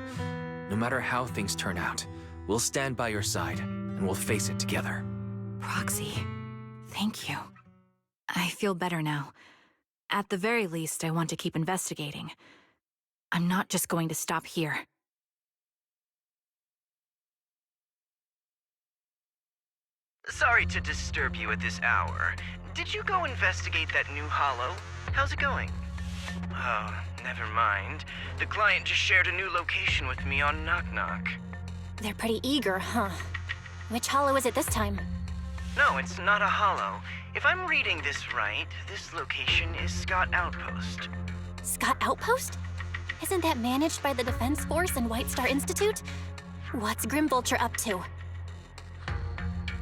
B: No matter how things turn out, we'll stand by your side, and we'll face it together.
D: Proxy, thank you. I feel better now. At the very least, I want to keep investigating. I'm not just going to stop here.
A: Sorry to disturb you at this hour. Did you go investigate that new hollow? How's it going? Oh, never mind. The client just shared a new location with me on Knock Knock.
C: They're pretty eager, huh? Which hollow is it this time?
A: No, it's not a hollow. If I'm reading this right, this location is Scott Outpost.
C: Scott Outpost? Isn't that managed by the Defense Force and White Star Institute? What's Grim Vulture up to?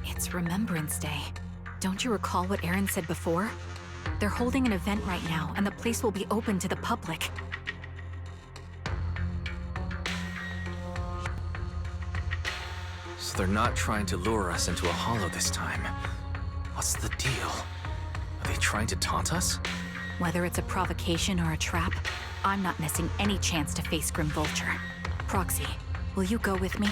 D: It's Remembrance Day. Don't you recall what Aaron said before? They're holding an event right now, and the place will be open to the public.
B: So they're not trying to lure us into a hollow this time. What's the deal? Are they trying to taunt us?
D: Whether it's a provocation or a trap, I'm not missing any chance to face Grim Vulture. Proxy, will you go with me?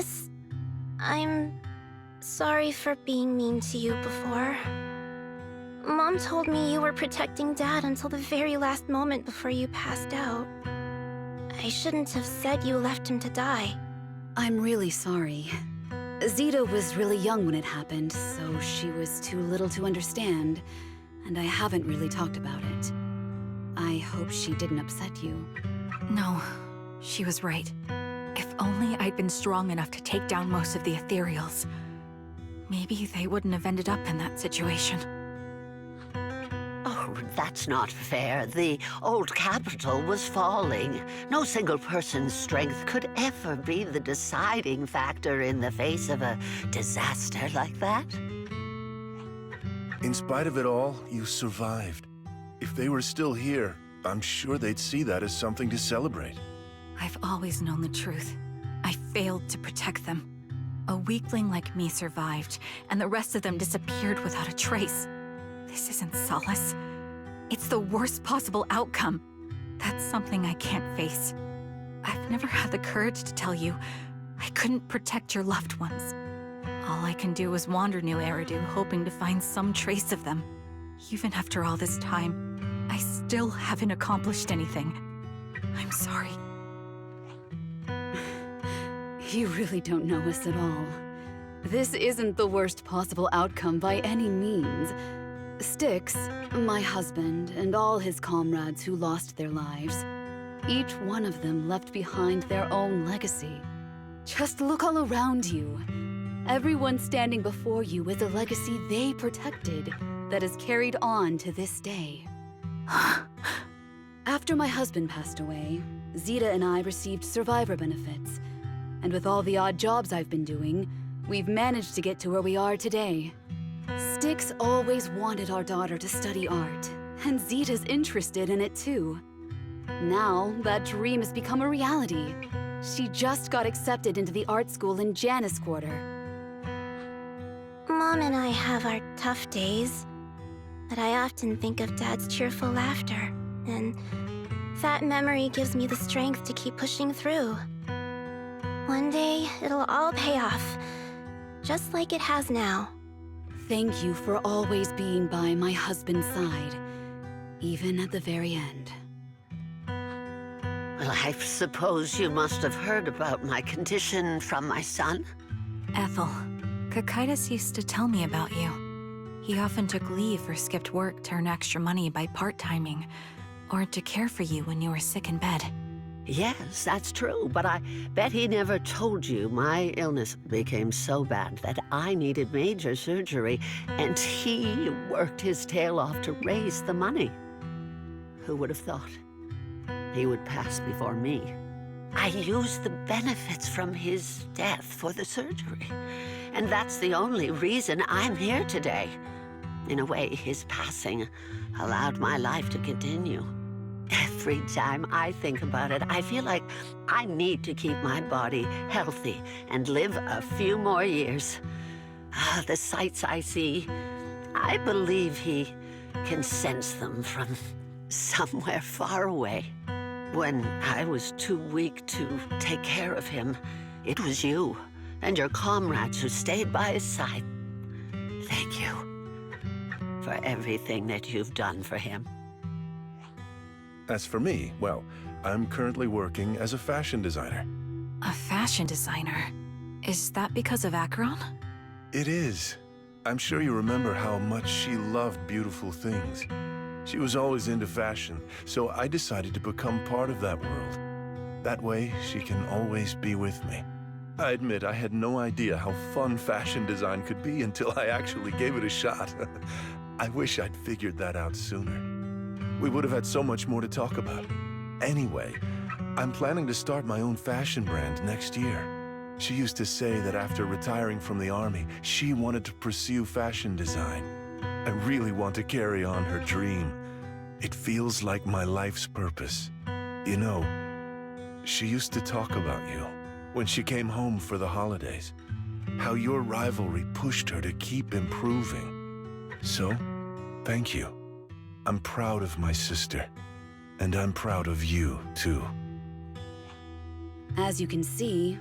C: Zenless. I'm sorry for being mean to you before. Mom told me you were protecting Dad until the very last moment before you passed out. I shouldn't have said you left him to die.
J: I'm really sorry. Zeta was really young when it happened, so she was too little to understand, and I haven't really talked about it. I hope she didn't upset you.
D: No, she was right. If only I'd been strong enough to take down most of the ethereals. Maybe they wouldn't have ended up in that situation.
K: Oh, that's not fair. The old capital was falling. No single person's strength could ever be the deciding factor in the face of a disaster like that.
L: In spite of it all, you survived. If they were still here, I'm sure they'd see that as something to celebrate.
D: I've always known the truth. I failed to protect them. A weakling like me survived, and the rest of them disappeared without a trace. This isn't solace. It's the worst possible outcome. That's something I can't face. I've never had the courage to tell you I couldn't protect your loved ones. All I can do is wander New Eridu, hoping to find some trace of them. Even after all this time, I still haven't accomplished anything. I'm sorry.
J: You really don't know us at all. This isn't the worst possible outcome by any means. Styx, my husband, and all his comrades who lost their lives, each one of them left behind their own legacy. Just look all around you. Everyone standing before you is a legacy they protected that is carried on to this day. After my husband passed away, Zeta and I received survivor benefits. And with all the odd jobs I've been doing, we've managed to get to where we are today. Styx always wanted our daughter to study art, and Zeta's interested in it too. Now, that dream has become a reality. She just got accepted into the art school in Janus Quarter.
C: Mom and I have our tough days, but I often think of Dad's cheerful laughter, and that memory gives me the strength to keep pushing through. One day, it'll all pay off, just like it has now.
J: Thank you for always being by my husband's side, even at the very end.
K: Well, I suppose you must have heard about my condition from my son.
D: Ethel, Kakaitis used to tell me about you. He often took leave or skipped work to earn extra money by part-timing, or to care for you when you were sick in bed.
K: Yes, that's true, but I bet he never told you my illness became so bad that I needed major surgery, and he worked his tail off to raise the money. Who would have thought he would pass before me? I used the benefits from his death for the surgery, and that's the only reason I'm here today. In a way, his passing allowed my life to continue. Every time I think about it, I feel like I need to keep my body healthy and live a few more years. The sights I see, I believe he can sense them from somewhere far away. When I was too weak to take care of him, it was you and your comrades who stayed by his side. Thank you for everything that you've done for him.
L: As for me, well, I'm currently working as a fashion designer.
D: A fashion designer? Is that because of Acheron?
L: It is. I'm sure you remember how much she loved beautiful things. She was always into fashion, so I decided to become part of that world. That way, she can always be with me. I admit I had no idea how fun fashion design could be until I actually gave it a shot. I wish I'd figured that out sooner. We would have had so much more to talk about. Anyway, I'm planning to start my own fashion brand next year. She used to say that after retiring from the army, she wanted to pursue fashion design. I really want to carry on her dream. It feels like my life's purpose. You know, she used to talk about you when she came home for the holidays. How your rivalry pushed her to keep improving. So, thank you. I'm proud of my sister, and I'm proud of you, too.
J: As you can see,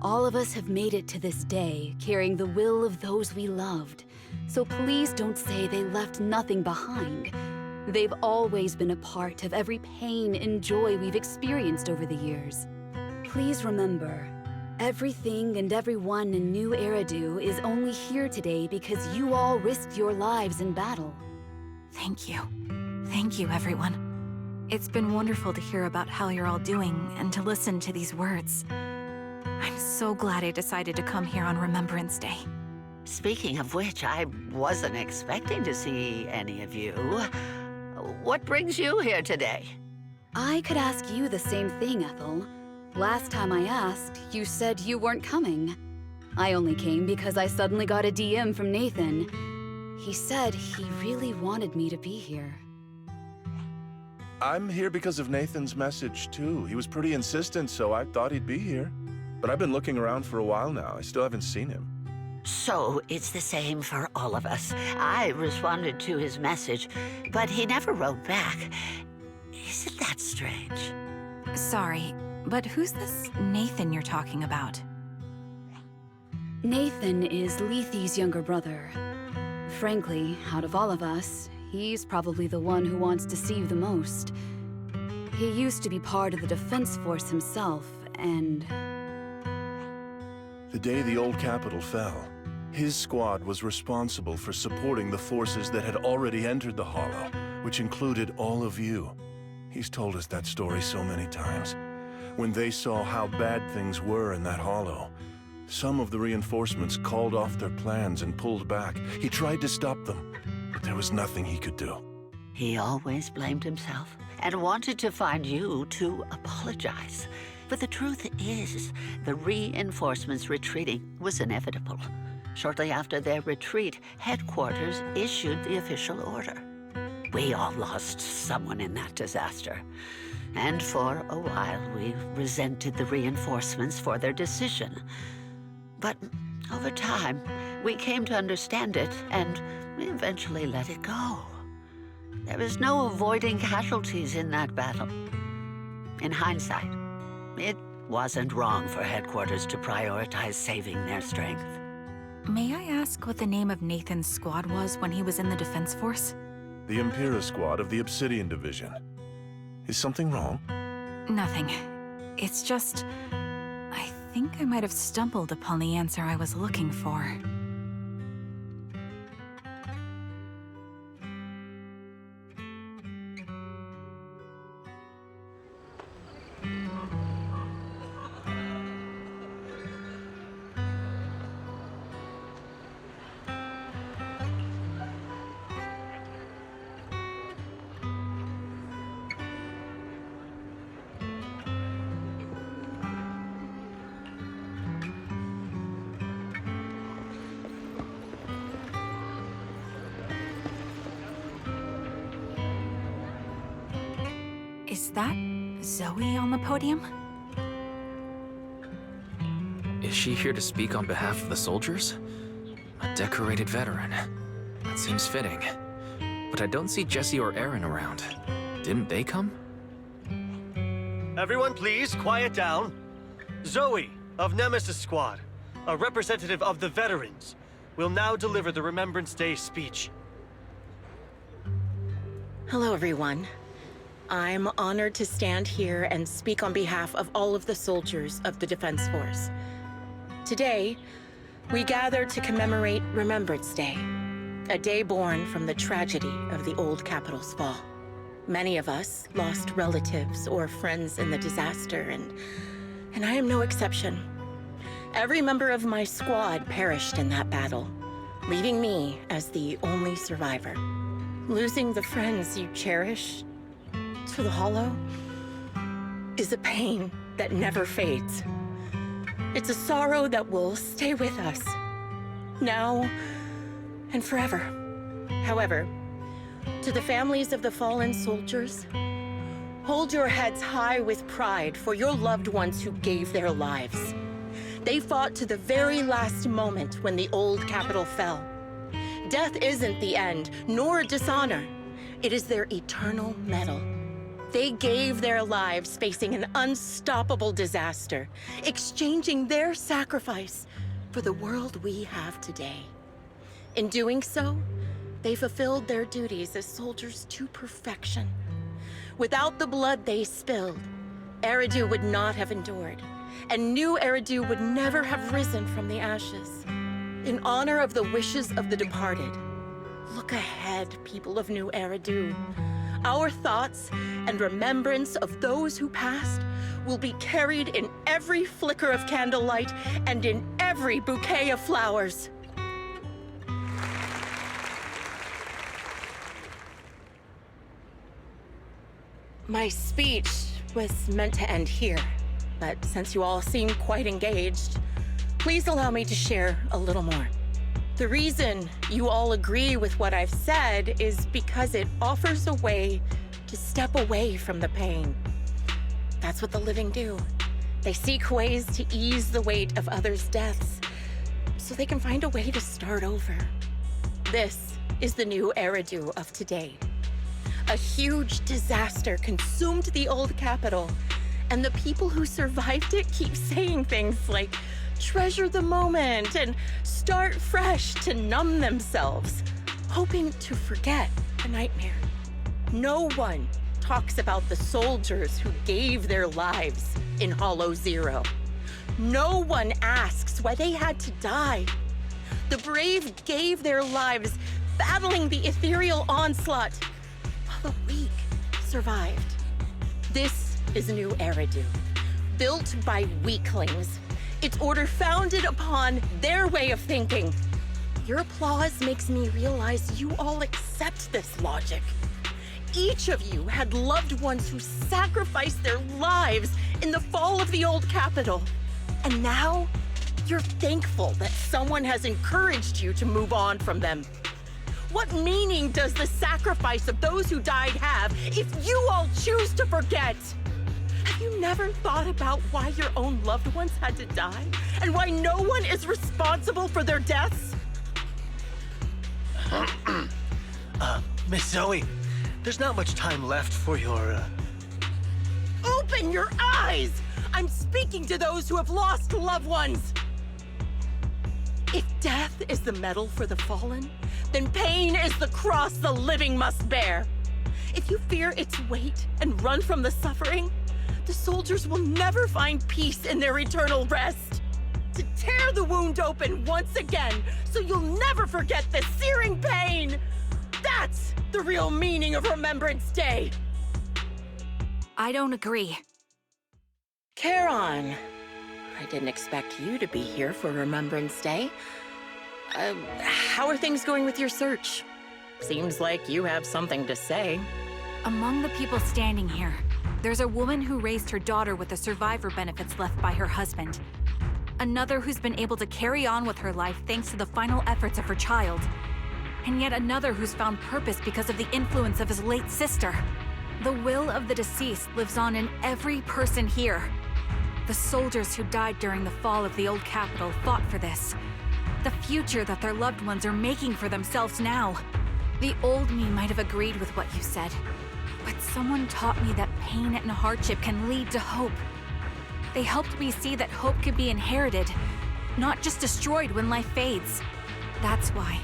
J: All of us have made it to this day, carrying the will of those we loved. So please don't say they left nothing behind. They've always been a part of every pain and joy we've experienced over the years. Please remember, everything and everyone in New Eridu is only here today because you all risked your lives in battle.
D: Thank you. Thank you, everyone. It's been wonderful to hear about how you're all doing and to listen to these words. I'm so glad I decided to come here on Remembrance Day.
K: Speaking of which, I wasn't expecting to see any of you. What brings you here today?
J: I could ask you the same thing, Ethel. Last time I asked, you said you weren't coming. I only came because I suddenly got a DM from Nathan. He said he really wanted me to be here.
L: I'm here because of Nathan's message, too. He was pretty insistent, so I thought he'd be here. But I've been looking around for a while now. I still haven't seen him.
K: So it's the same for all of us. I responded to his message, but he never wrote back. Isn't that strange?
D: Sorry, but who's this Nathan you're talking about?
J: Nathan is Lethe's younger brother. Frankly, out of all of us, he's probably the one who wants to see you the most. He used to be part of the Defense Force himself, and...
L: The day the old capital fell, his squad was responsible for supporting the forces that had already entered the Hollow, which included all of you. He's told us that story so many times. When they saw how bad things were in that Hollow, some of the reinforcements called off their plans and pulled back. He tried to stop them, but there was nothing he could do.
K: He always blamed himself and wanted to find you to apologize. But the truth is, the reinforcements retreating was inevitable. Shortly after their retreat, headquarters issued the official order. We all lost someone in that disaster. And for a while, we resented the reinforcements for their decision. But over time, we came to understand it, and we eventually let it go. There was no avoiding casualties in that battle. In hindsight, it wasn't wrong for headquarters to prioritize saving their strength.
D: May I ask what the name of Nathan's squad was when he was in the Defense Force?
L: The Impera squad of the Obsidian Division. Is something wrong?
D: Nothing. It's just... I think I might have stumbled upon the answer I was looking for. Is that Zoe on the podium?
B: Is she here to speak on behalf of the soldiers? A decorated veteran. That seems fitting. But I don't see Jesse or Aaron around. Didn't they come?
M: Everyone please, quiet down. Zoe, of Nemesis Squad, a representative of the veterans, will now deliver the Remembrance Day speech.
F: Hello, everyone. I'm honored to stand here and speak on behalf of all of the soldiers of the Defense Force. Today, we gather to commemorate Remembrance Day, a day born from the tragedy of the old capital's fall. Many of us lost relatives or friends in the disaster, and I am no exception. Every member of my squad perished in that battle, leaving me as the only survivor. Losing the friends you cherish to the Hollow is a pain that never fades. It's a sorrow that will stay with us, now and forever. However, to the families of the fallen soldiers, hold your heads high with pride for your loved ones who gave their lives. They fought to the very last moment when the old capital fell. Death isn't the end, nor dishonor. It is their eternal medal. They gave their lives facing an unstoppable disaster, exchanging their sacrifice for the world we have today. In doing so, they fulfilled their duties as soldiers to perfection. Without the blood they spilled, Eridu would not have endured, and new Eridu would never have risen from the ashes. In honor of the wishes of the departed, look ahead, people of New Eridu. Our thoughts and remembrance of those who passed will be carried in every flicker of candlelight and in every bouquet of flowers. My speech was meant to end here, but since you all seem quite engaged, please allow me to share a little more. The reason you all agree with what I've said is because it offers a way to step away from the pain. That's what the living do. They seek ways to ease the weight of others' deaths, so they can find a way to start over. This is the new Eridu of today. A huge disaster consumed the old capital, and the people who survived it keep saying things like, treasure the moment and start fresh to numb themselves, hoping to forget the nightmare. No one talks about the soldiers who gave their lives in Hollow Zero. No one asks why they had to die. The brave gave their lives battling the ethereal onslaught, while the weak survived. This is New Eridu, built by weaklings. Its order founded upon their way of thinking. Your applause makes me realize you all accept this logic. Each of you had loved ones who sacrificed their lives in the fall of the old capital. And now, you're thankful that someone has encouraged you to move on from them. What meaning does the sacrifice of those who died have if you all choose to forget? Have you never thought about why your own loved ones had to die? And why no one is responsible for their deaths?
M: Miss Zoe, there's not much time left for your,
F: Open your eyes! I'm speaking to those who have lost loved ones! If death is the medal for the fallen, then pain is the cross the living must bear. If you fear its weight and run from the suffering, the soldiers will never find peace in their eternal rest. To tear the wound open once again, so you'll never forget the searing pain! That's the real meaning of Remembrance Day!
D: I don't agree.
F: Charon, I didn't expect you to be here for Remembrance Day. How are things going with your search? Seems like you have something to say.
D: Among the people standing here, there's a woman who raised her daughter with the survivor benefits left by her husband. Another who's been able to carry on with her life thanks to the final efforts of her child. And yet another who's found purpose because of the influence of his late sister. The will of the deceased lives on in every person here. The soldiers who died during the fall of the old capital fought for this. The future that their loved ones are making for themselves now. The old me might have agreed with what you said, but someone taught me that pain and hardship can lead to hope. They helped me see that hope could be inherited, not just destroyed when life fades. That's why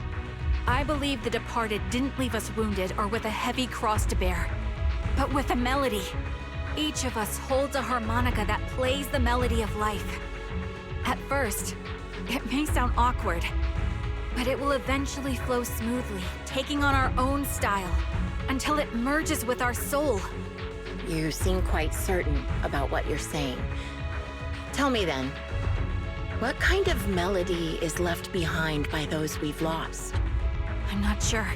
D: I believe the departed didn't leave us wounded or with a heavy cross to bear, but with a melody. Each of us holds a harmonica that plays the melody of life. At first, it may sound awkward, but it will eventually flow smoothly, taking on our own style, until it merges with our soul.
F: You seem quite certain about what you're saying. Tell me then, what kind of melody is left behind by those we've lost?
D: I'm not sure.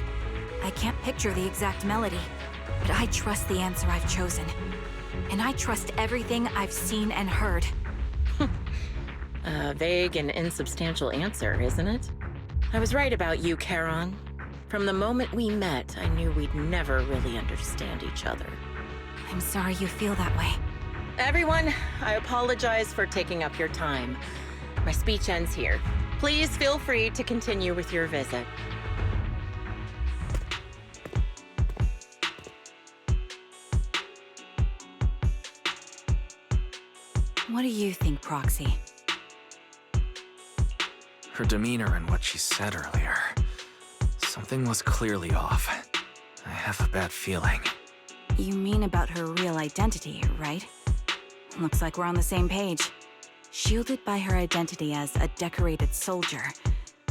D: I can't picture the exact melody, but I trust the answer I've chosen. And I trust everything I've seen and heard.
F: A vague and insubstantial answer, isn't it? I was right about you, Charon. From the moment we met, I knew we'd never really understand each other.
D: I'm sorry you feel that way.
F: Everyone, I apologize for taking up your time. My speech ends here. Please feel free to continue with your visit.
D: What do you think, Proxy?
B: Her demeanor and what she said earlier. Something was clearly off. I have a bad feeling.
D: You mean about her real identity, right? Looks like we're on the same page. Shielded by her identity as a decorated soldier,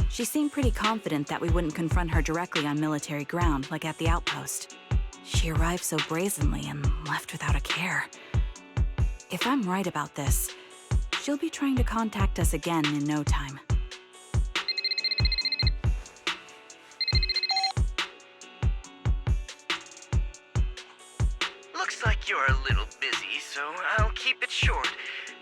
D: she seemed pretty confident that we wouldn't confront her directly on military ground like at the outpost. She arrived so brazenly and left without a care. If I'm right about this, she'll be trying to contact us again in no time.
A: Looks like you're a little busy, so I'll keep it short.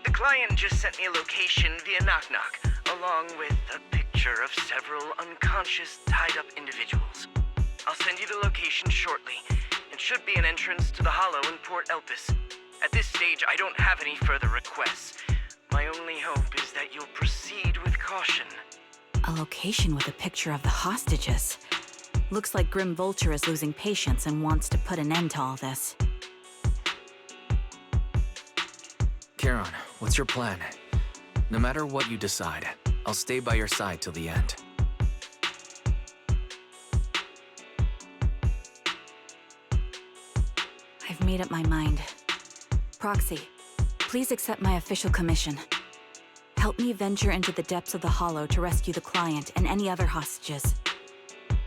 A: The client just sent me a location via Knock Knock, along with a picture of several unconscious, tied-up individuals. I'll send you the location shortly. It should be an entrance to the Hollow in Port Elpis. At this stage, I don't have any further requests. My only hope is that you'll proceed with caution.
D: A location with a picture of the hostages. Looks like Grim Vulture is losing patience and wants to put an end to all this.
B: Charon, what's your plan? No matter what you decide, I'll stay by your side till the end.
D: I've made up my mind. Proxy, please accept my official commission. Help me venture into the depths of the Hollow to rescue the client and any other hostages.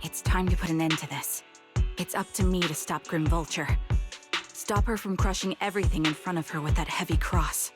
D: It's time to put an end to this. It's up to me to stop Grim Vulture. Stop her from crushing everything in front of her with that heavy cross.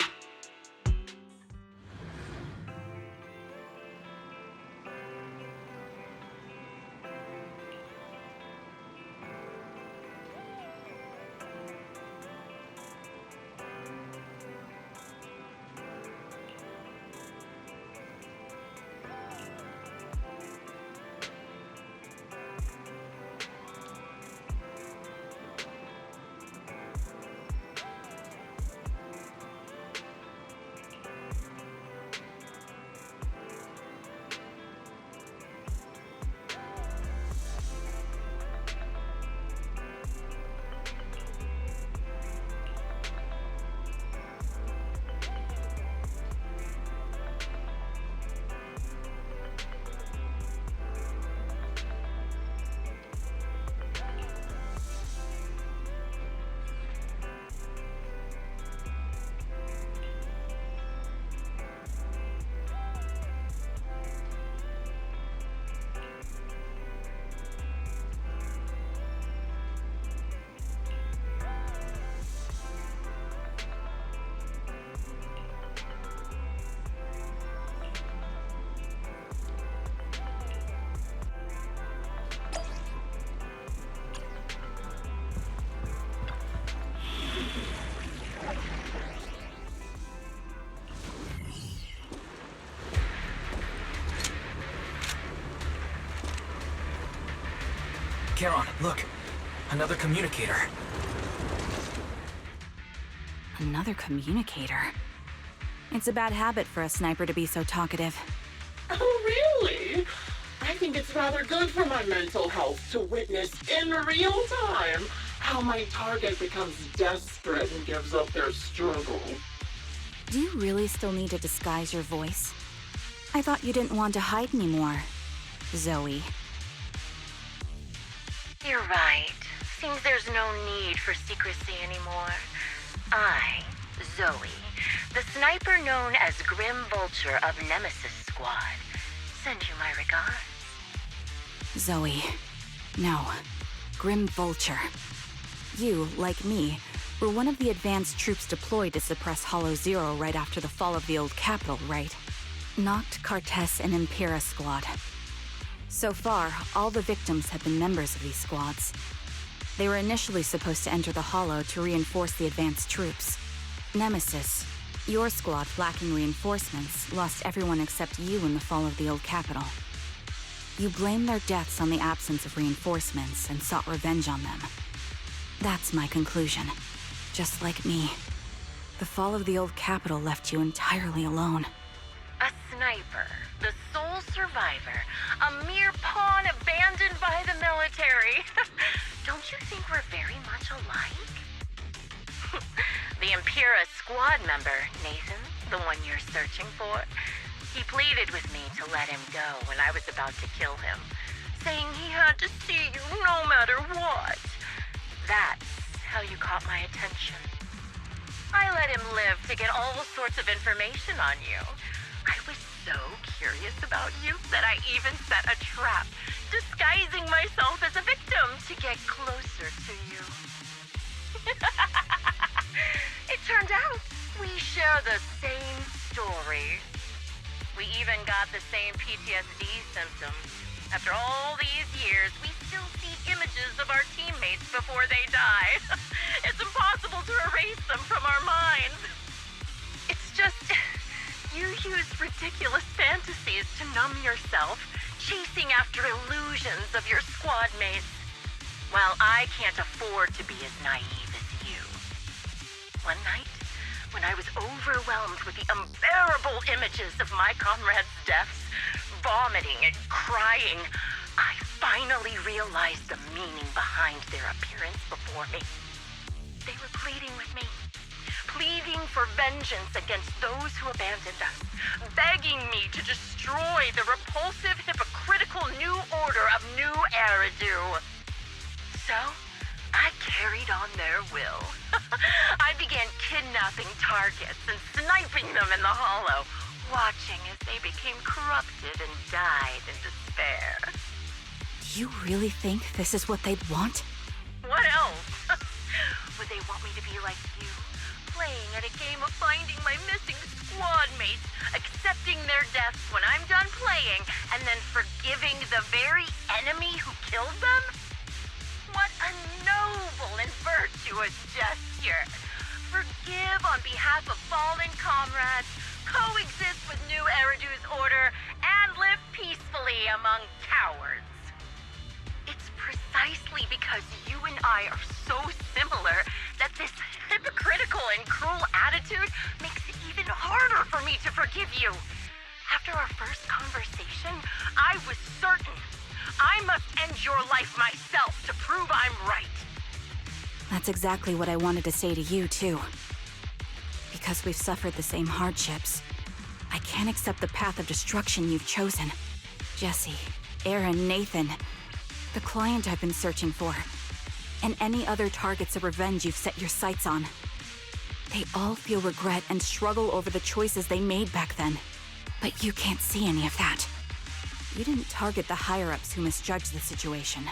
B: Charon, look! Another communicator.
D: Another communicator? It's a bad habit for a sniper to be so talkative.
H: Oh, really? I think it's rather good for my mental health to witness in real time how my target becomes desperate and gives up their struggle.
D: Do you really still need to disguise your voice? I thought you didn't want to hide anymore, Zoe.
F: You're right. Seems there's no need for secrecy anymore. I, Zoe, the sniper known as Grim Vulture of Nemesis Squad, send you my regards.
D: Zoe. No. Grim Vulture. You, like me, were one of the advanced troops deployed to suppress Hollow Zero right after the fall of the old capital, right? Noct, Cartes, and Impera Squad. So far, all the victims have been members of these squads. They were initially supposed to enter the Hollow to reinforce the advanced troops. Nemesis, your squad, lacking reinforcements, lost everyone except you in the fall of the old capital. You blamed their deaths on the absence of reinforcements and sought revenge on them. That's my conclusion. Just like me. The fall of the old capital left you entirely alone.
F: A sniper, the sole survivor, a mere pawn abandoned by the military. Don't you think we're very much alike? The Impera squad member, Nathan, the one you're searching for. He pleaded with me to let him go when I was about to kill him, saying he had to see you no matter what. That's how you caught my attention. I let him live to get all sorts of information on you. I was so curious about you that I even set a trap, disguising myself as a victim to get closer to you. It turned out we share the same story. We even got the same PTSD symptoms. After all these years, we still see images of our teammates before they die. It's impossible to erase them from our minds. It's just, you use ridiculous fantasies to numb yourself, chasing after illusions of your squad mates. While I can't afford to be as naive as you. One night, when I was overwhelmed with the unbearable images of my comrades' deaths, vomiting and crying, I finally realized the meaning behind their appearance before me. They were pleading with me, pleading for vengeance against those who abandoned us, begging me to destroy the repulsive, hypocritical new order of New Eridu. So, I carried on their will. I began kidnapping targets and sniping them in the hollow, watching as they became corrupted and died in despair.
D: You really think this is what they'd want?
F: What else? Would they want me to be like you, playing at a game of finding my missing squad mates, accepting their deaths when I'm done playing, and then forgiving the very enemy who killed them? What a noble and virtuous gesture! Forgive on behalf of fallen comrades, coexist with New Eridu's order, and live peacefully among cowards. It's precisely because you and I are so similar that this hypocritical and cruel attitude makes it even harder for me to forgive you. After our first conversation, I was certain I must end your life myself to prove I'm right.
D: That's exactly what I wanted to say to you, too. Because we've suffered the same hardships, I can't accept the path of destruction you've chosen. Jesse, Aaron, Nathan, the client I've been searching for, and any other targets of revenge you've set your sights on. They all feel regret and struggle over the choices they made back then. But you can't see any of that. You didn't target the higher-ups who misjudged the situation,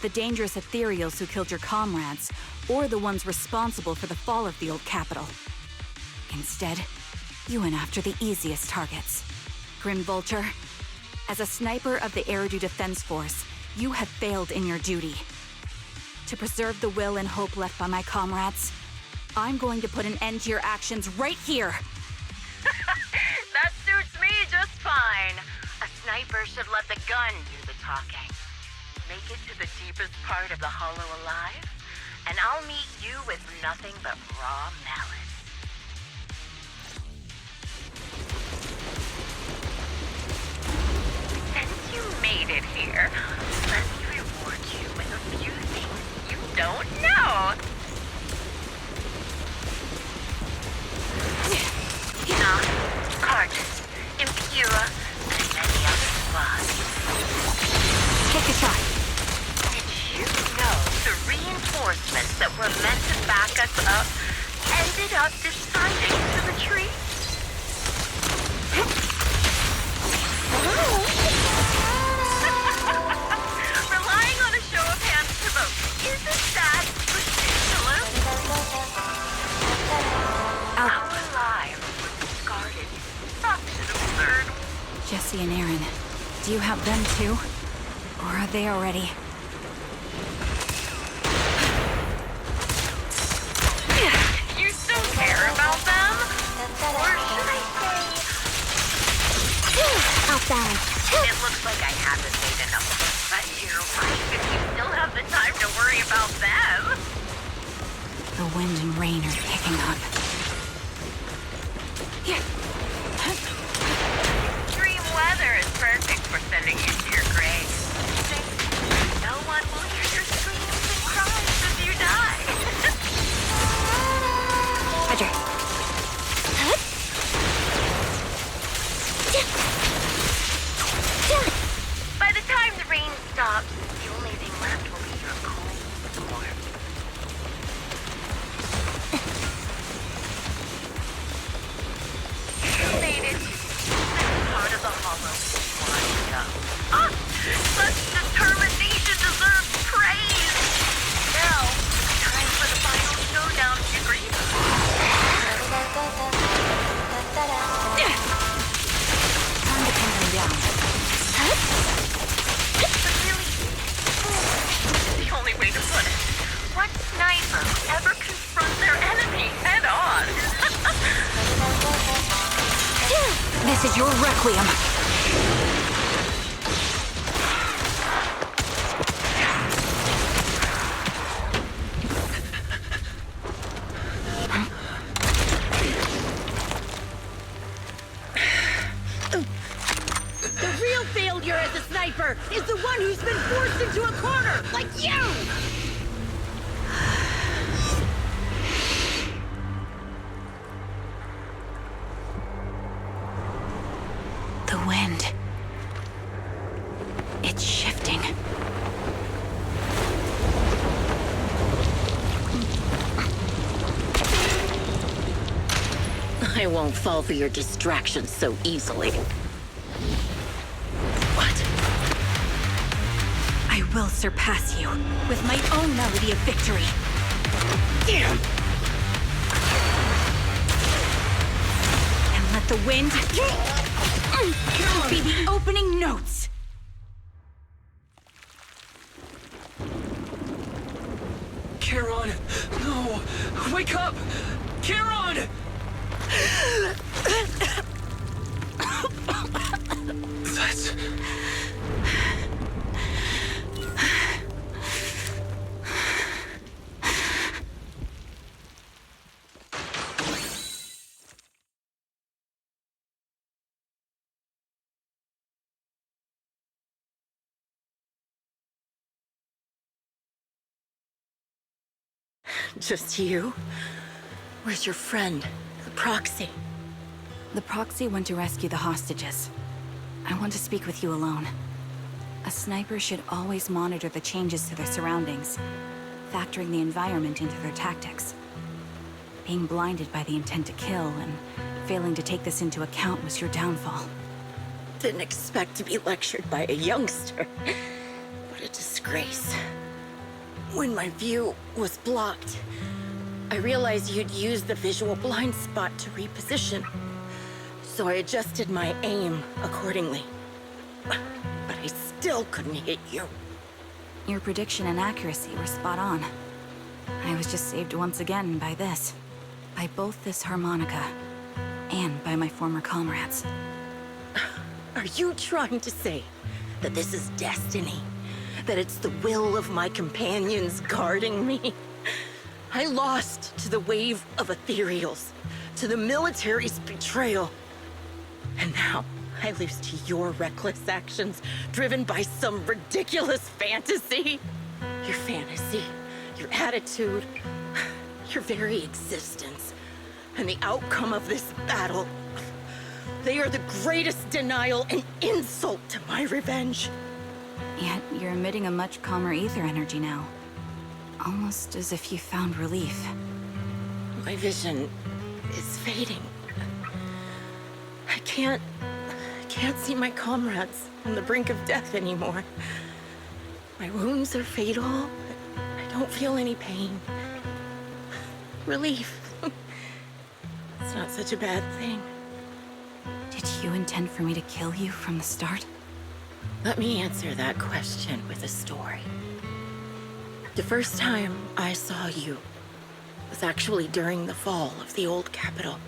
D: the dangerous ethereals who killed your comrades, or the ones responsible for the fall of the old capital. Instead, you went after the easiest targets. Grim Vulture, as a sniper of the Eridu Defense Force, you have failed in your duty. To preserve the will and hope left by my comrades, I'm going to put an end to your actions right here!
F: That suits me just fine. A sniper should let the gun do the talking. Make it to the deepest part of the hollow alive, and I'll meet you with nothing but raw malice. Since you made it here, let me reward you with a few things you don't know. Cartus, Impura, and many other squads.
D: Take a shot.
F: Did you know the reinforcements that were meant to back us up ended up deciding to retreat? Relying on a show of hands to vote, isn't that ridiculous? Our lives were discarded. Such an absurd.
D: Jesse and Aaron, do you have them too? Or are they already?
F: You still care about them? Or should I say...
C: Outside.
F: It looks like I haven't made enough of a threat to your life if you still have the time to worry about them.
D: The wind and rain are picking up.
F: Extreme weather is perfect for sending you to your grave. No one will hear your screams and cries as you die.
C: Roger.
D: Requiem.
F: The real failure as a sniper is the one who's been forced into a corner, like you!
D: The wind. It's shifting.
F: I won't fall for your distractions so easily. What?
D: I will surpass you with my own melody of victory.
F: Damn!
D: And let the wind be the opening notes.
I: Charon! No! Wake up! Charon! That's...
F: Just you? Where's your friend, the proxy?
D: The proxy went to rescue the hostages. I want to speak with you alone. A sniper should always monitor the changes to their surroundings, factoring the environment into their tactics. Being blinded by the intent to kill and failing to take this into account was your downfall.
F: Didn't expect to be lectured by a youngster. What a disgrace. When my view was blocked, I realized you'd used the visual blind spot to reposition. So I adjusted my aim accordingly. But I still couldn't hit you.
D: Your prediction and accuracy were spot on. I was just saved once again by this. By both this harmonica, and by my former comrades.
F: Are you trying to say that this is destiny? That it's the will of my companions guarding me? I lost to the wave of ethereals, to the military's betrayal. And now I lose to your reckless actions, driven by some ridiculous fantasy. Your fantasy, your attitude, your very existence, and the outcome of this battle. They are the greatest denial and insult to my revenge.
D: Yet you're emitting a much calmer ether energy now. Almost as if you found relief.
F: My vision is fading. I can't see my comrades on the brink of death anymore. My wounds are fatal. I don't feel any pain. Relief. It's not such a bad thing.
D: Did you intend for me to kill you from the start?
F: Let me answer that question with a story. The first time I saw you was actually during the fall of the old capital.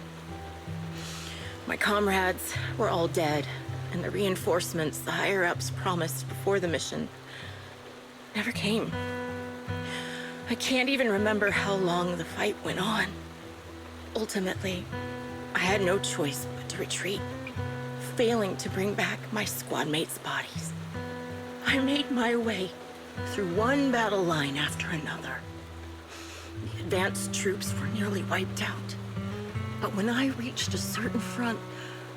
F: My comrades were all dead, and the reinforcements the higher-ups promised before the mission never came. I can't even remember how long the fight went on. Ultimately, I had no choice but to retreat, failing to bring back my squad mates' bodies. I made my way through one battle line after another. The advanced troops were nearly wiped out. But when I reached a certain front,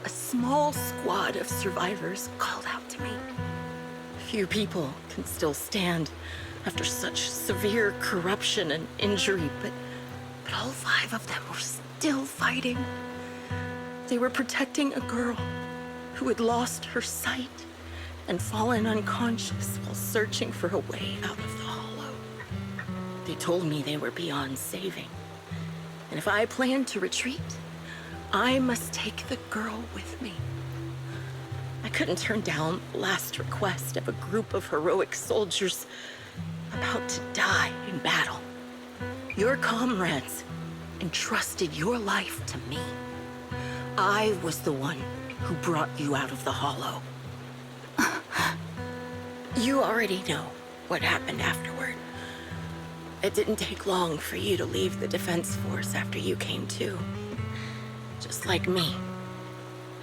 F: a small squad of survivors called out to me. Few people can still stand after such severe corruption and injury, but all 5 of them were still fighting. They were protecting a girl who had lost her sight and fallen unconscious while searching for a way out of the hollow. They told me they were beyond saving, and if I planned to retreat, I must take the girl with me. I couldn't turn down the last request of a group of heroic soldiers about to die in battle. Your comrades entrusted your life to me. I was the one who brought you out of the Hollow. You already know what happened afterward. It didn't take long for you to leave the Defense Force after you came to. Just like me.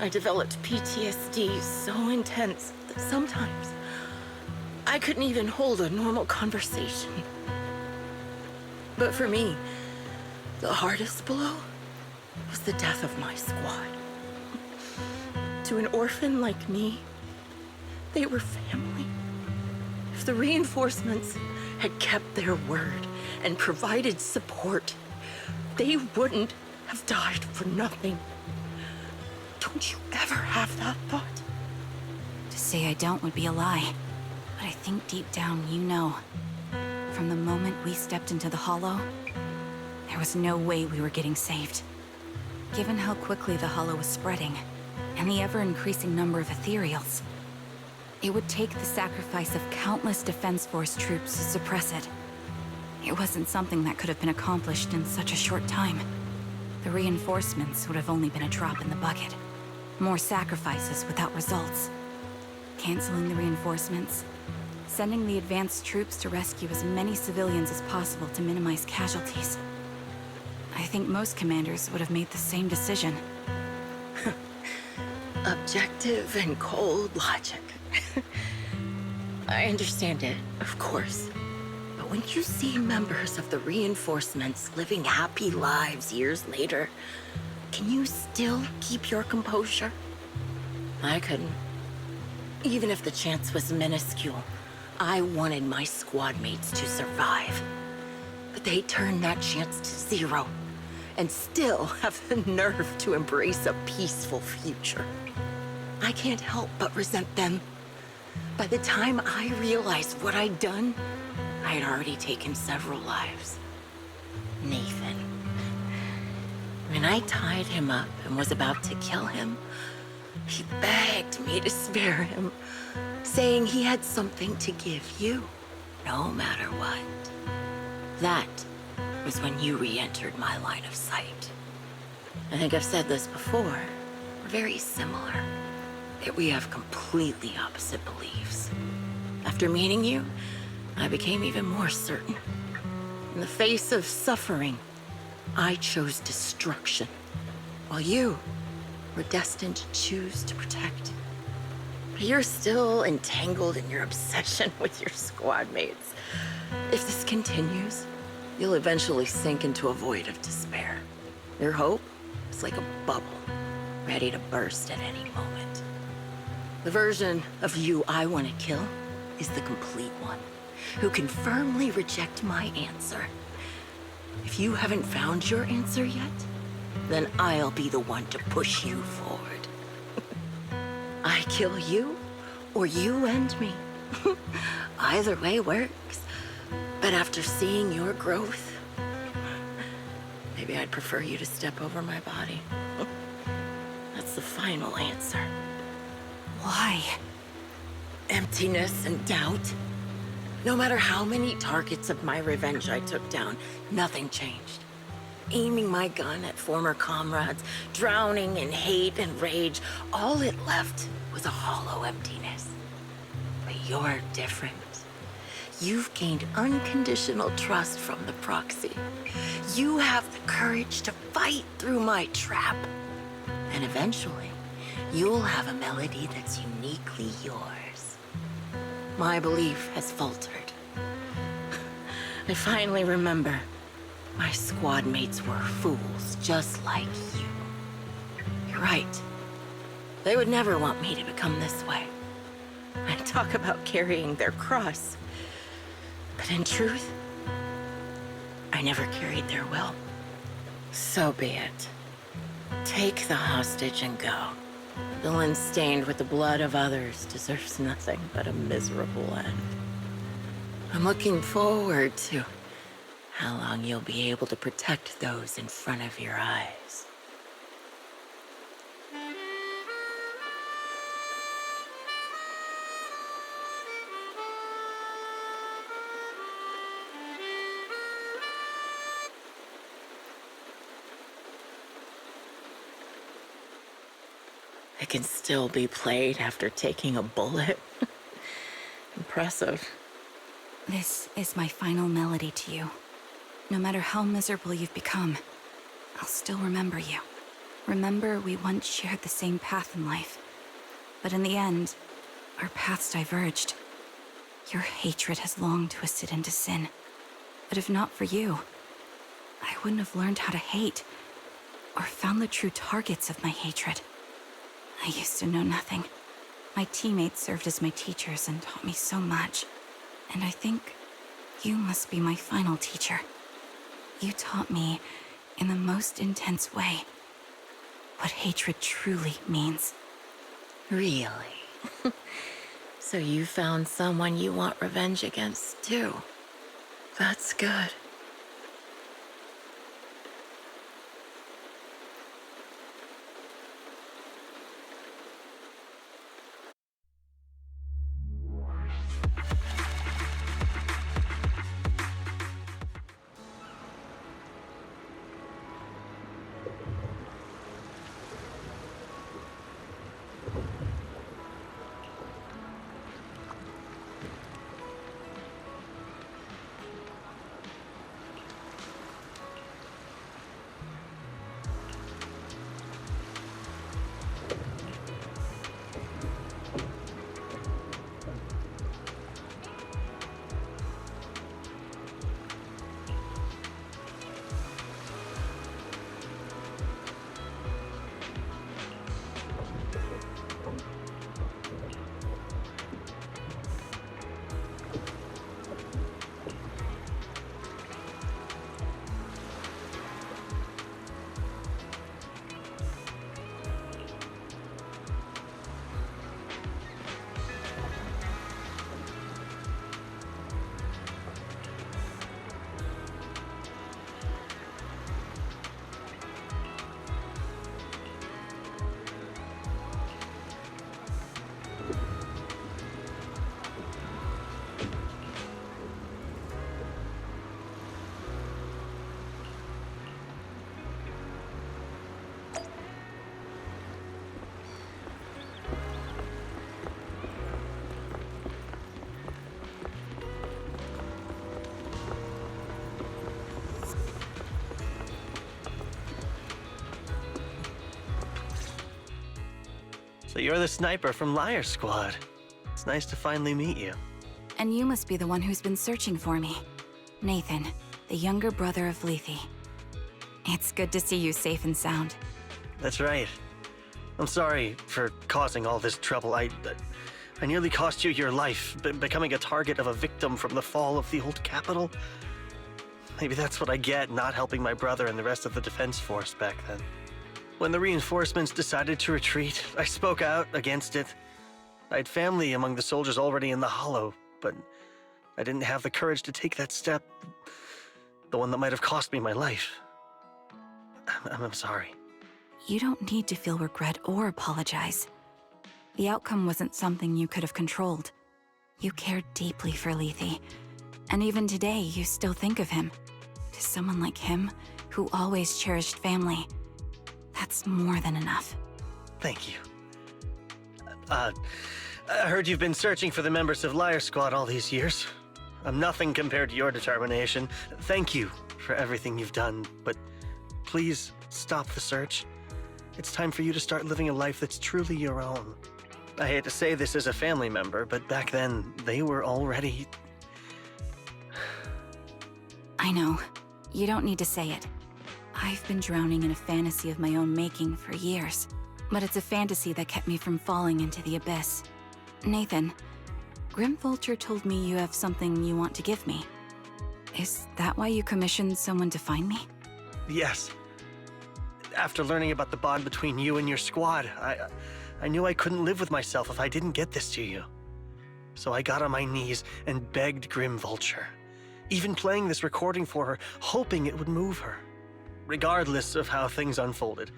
F: I developed PTSD so intense that sometimes I couldn't even hold a normal conversation. But for me, the hardest blow was the death of my squad. To an orphan like me, they were family. If the reinforcements had kept their word and provided support, they wouldn't have died for nothing. Don't you ever have that thought?
D: To say I don't would be a lie. But I think deep down you know. From the moment we stepped into the Hollow, there was no way we were getting saved. Given how quickly the Hollow was spreading, and the ever-increasing number of ethereals, it would take the sacrifice of countless Defense Force troops to suppress it. It wasn't something that could have been accomplished in such a short time. The reinforcements would have only been a drop in the bucket. More sacrifices without results. Canceling the reinforcements, sending the advanced troops to rescue as many civilians as possible to minimize casualties. I think most commanders would have made the same decision.
F: Objective and cold logic. I understand it, of course. But when you see members of the reinforcements living happy lives years later, can you still keep your composure? I couldn't. Even if the chance was minuscule, I wanted my squad mates to survive. But they turned that chance to zero, and still have the nerve to embrace a peaceful future. I can't help but resent them. By the time I realized what I'd done, I had already taken several lives. Nathan. When I tied him up and was about to kill him, he begged me to spare him, saying he had something to give you, no matter what. That was when you re-entered my line of sight. I think I've said this before. We're very similar. Yet we have completely opposite beliefs. After meeting you, I became even more certain. In the face of suffering, I chose destruction, while you were destined to choose to protect. But you're still entangled in your obsession with your squad mates. If this continues, you'll eventually sink into a void of despair. Your hope is like a bubble, ready to burst at any moment. The version of you I want to kill is the complete one, who can firmly reject my answer. If you haven't found your answer yet, then I'll be the one to push you forward. I kill you, or you end me. Either way works. But after seeing your growth, maybe I'd prefer you to step over my body. That's the final answer.
D: Why?
F: Emptiness and doubt. No matter how many targets of my revenge I took down, nothing changed. Aiming my gun at former comrades, drowning in hate and rage, all it left was a hollow emptiness. But you're different. You've gained unconditional trust from the proxy. You have the courage to fight through my trap. And eventually, you'll have a melody that's uniquely yours. My belief has faltered. I finally remember. My squad mates were fools, just like you. You're right. They would never want me to become this way. I talk about carrying their cross. But in truth, I never carried their will. So be it. Take the hostage and go. The villain stained with the blood of others deserves nothing but a miserable end. I'm looking forward to how long you'll be able to protect those in front of your eyes. I can still be played after taking a bullet. Impressive.
D: This is my final melody to you. No matter how miserable you've become, I'll still remember you. Remember we once shared the same path in life. But in the end, our paths diverged. Your hatred has long twisted into sin. But if not for you, I wouldn't have learned how to hate, or found the true targets of my hatred. I used to know nothing. My teammates served as my teachers and taught me so much. And I think you must be my final teacher. You taught me, in the most intense way, what hatred truly means.
F: Really? So you found someone you want revenge against, too. That's good.
M: So you're the sniper from Liar Squad. It's nice to finally meet you.
D: And you must be the one who's been searching for me. Nathan, the younger brother of Lethe. It's good to see you safe and sound.
M: That's right. I'm sorry for causing all this trouble. I nearly cost you your life, becoming a target of a victim from the fall of the old capital. Maybe that's what I get not helping my brother and the rest of the defense force back then. When the reinforcements decided to retreat, I spoke out against it. I had family among the soldiers already in the Hollow, but I didn't have the courage to take that step. The one that might have cost me my life. I'm sorry.
D: You don't need to feel regret or apologize. The outcome wasn't something you could have controlled. You cared deeply for Lethe, and even today you still think of him. To someone like him, who always cherished family, that's more than enough.
M: Thank you. I heard you've been searching for the members of Liar Squad all these years. I'm nothing compared to your determination. Thank you for everything you've done, but please stop the search. It's time for you to start living a life that's truly your own. I hate to say this as a family member, but back then, they were already...
D: I know. You don't need to say it. I've been drowning in a fantasy of my own making for years, but it's a fantasy that kept me from falling into the abyss. Nathan, Grim Vulture told me you have something you want to give me. Is that why you commissioned someone to find me?
M: Yes. After learning about the bond between you and your squad, I knew I couldn't live with myself if I didn't get this to you. So I got on my knees and begged Grim Vulture, even playing this recording for her, hoping it would move her. Regardless of how things unfolded,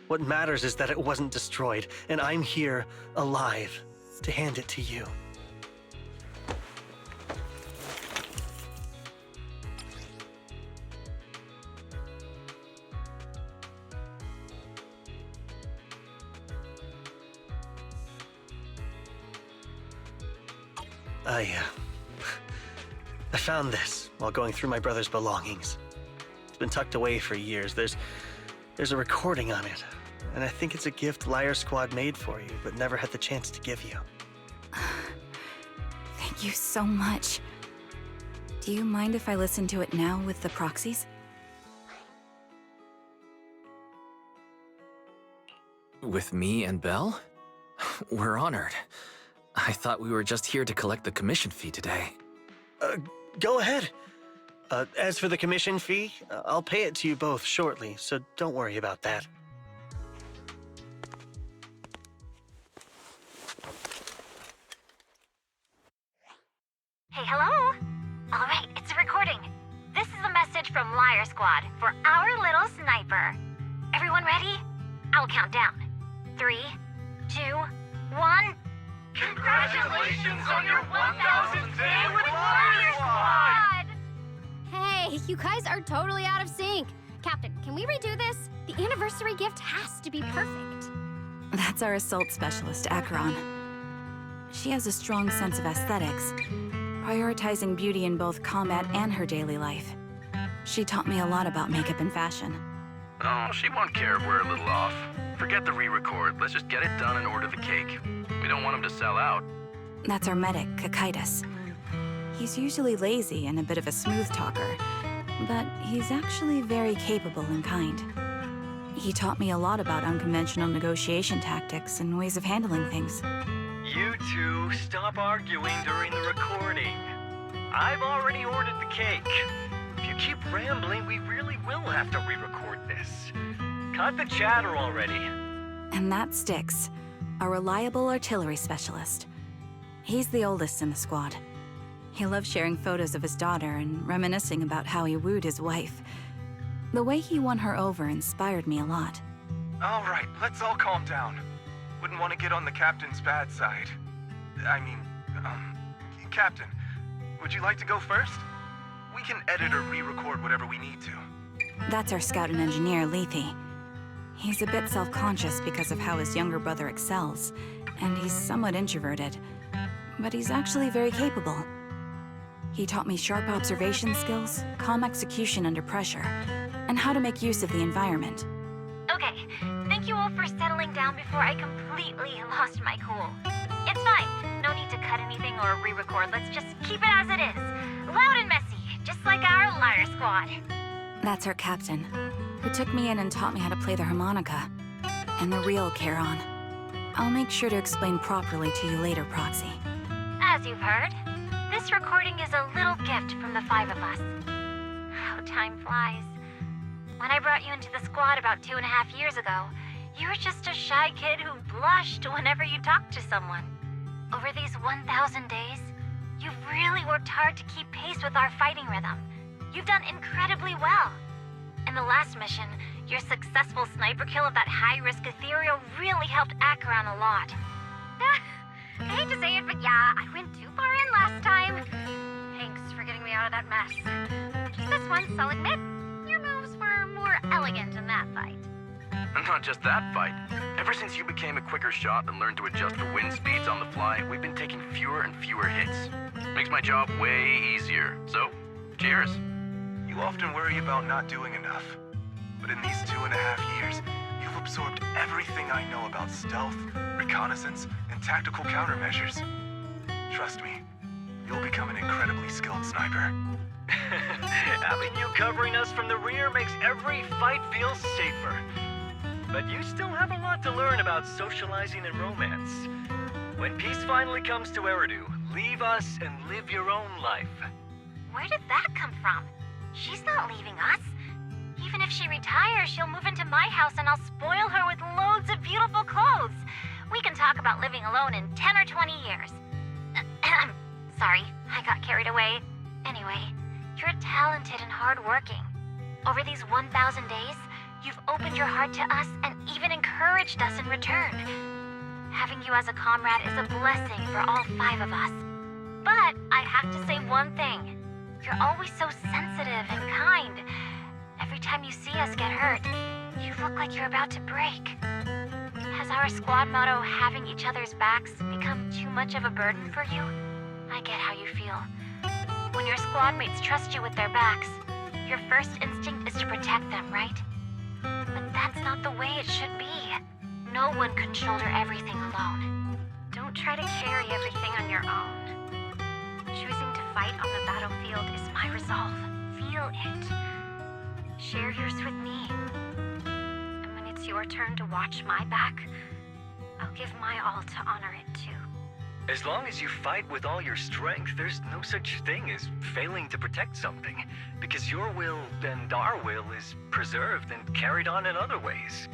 M: what matters is that it wasn't destroyed, and I'm here, alive, to hand it to you. I found this while going through my brother's belongings. It's been tucked away for years. There's a recording on it, and I think it's a gift Liar Squad made for you, but never had the chance to give you.
D: Thank you so much. Do you mind if I listen to it now with the proxies?
B: With me and Belle? We're honored. I thought we were just here to collect the commission fee today.
M: Go ahead. As for the commission fee, I'll pay it to you both shortly, so don't worry about that.
C: Hey, hello? All right, it's a recording. This is a message from Liar Squad for our little sniper. Everyone ready? I'll count down. 3, 2, 1.
I: Congratulations on your 1000th day with Liar Squad!
N: Hey, you guys are totally out of sync. Captain, can we redo this? The anniversary gift has to be perfect.
D: That's our assault specialist, Acheron. She has a strong sense of aesthetics, prioritizing beauty in both combat and her daily life. She taught me a lot about makeup and fashion.
O: Oh, she won't care if we're a little off. Forget the re-record. Let's just get it done and order the cake. We don't want him to sell out.
D: That's our medic, Kakaitis. He's usually lazy and a bit of a smooth talker, but he's actually very capable and kind. He taught me a lot about unconventional negotiation tactics and ways of handling things.
P: You two, stop arguing during the recording. I've already ordered the cake. If you keep rambling, we really will have to re-record this. Cut the chatter already.
D: And that Styx, a reliable artillery specialist. He's the oldest in the squad. He loves sharing photos of his daughter and reminiscing about how he wooed his wife. The way he won her over inspired me a lot.
Q: All right, let's all calm down. Wouldn't want to get on the captain's bad side. Captain, would you like to go first? We can edit or re-record whatever we need to.
D: That's our scout and engineer, Lethe. He's a bit self-conscious because of how his younger brother excels, and he's somewhat introverted. But he's actually very capable. He taught me sharp observation skills, calm execution under pressure, and how to make use of the environment.
C: Okay, thank you all for settling down before I completely lost my cool. It's fine. No need to cut anything or re-record. Let's just keep it as it is. Loud and messy, just like our Liar Squad.
D: That's our captain, who took me in and taught me how to play the harmonica. And the real Charon. I'll make sure to explain properly to you later, Proxy.
C: As you've heard, this recording is a little gift from the 5 of us. How time flies. When I brought you into the squad about 2.5 years ago, you were just a shy kid who blushed whenever you talked to someone. Over these 1,000 days, you've really worked hard to keep pace with our fighting rhythm. You've done incredibly well. In the last mission, your successful sniper kill of that high-risk ethereal really helped Acheron a lot. I hate to say it, but yeah, I went too far in last time. Thanks for getting me out of that mess. Just this once, I'll admit, your moves were more elegant in that fight.
O: And not just that fight. Ever since you became a quicker shot and learned to adjust for wind speeds on the fly, we've been taking fewer and fewer hits. Makes my job way easier. So, cheers.
Q: You often worry about not doing enough. But in these 2.5 years, you've absorbed everything I know about stealth, reconnaissance, and tactical countermeasures. Trust me, you'll become an incredibly skilled sniper.
P: Having you covering us from the rear makes every fight feel safer. But you still have a lot to learn about socializing and romance. When peace finally comes to Eridu, leave us and live your own life.
C: Where did that come from? She's not leaving us. Even if she retires, she'll move into my house and I'll spoil her with loads of beautiful clothes. We can talk about living alone in 10 or 20 years. Sorry, I got carried away. Anyway, you're talented and hardworking. Over these 1,000 days, you've opened your heart to us and even encouraged us in return. Having you as a comrade is a blessing for all 5 of us. But I have to say one thing. You're always so sensitive and kind. Every time you see us get hurt, you look like you're about to break. Has our squad motto, having each other's backs, become too much of a burden for you?
R: I get how you feel. When your squad mates trust you with their backs, your first instinct is to protect them, right? But that's not the way it should be. No one can shoulder everything alone. Don't try to carry everything on your own. Choosing to fight on the battlefield is my resolve. Feel it. Share yours with me. And when it's your turn to watch my back, I'll give my all to honor it too.
P: As long as you fight with all your strength, there's no such thing as failing to protect something, because your will and our will is preserved and carried on in other ways.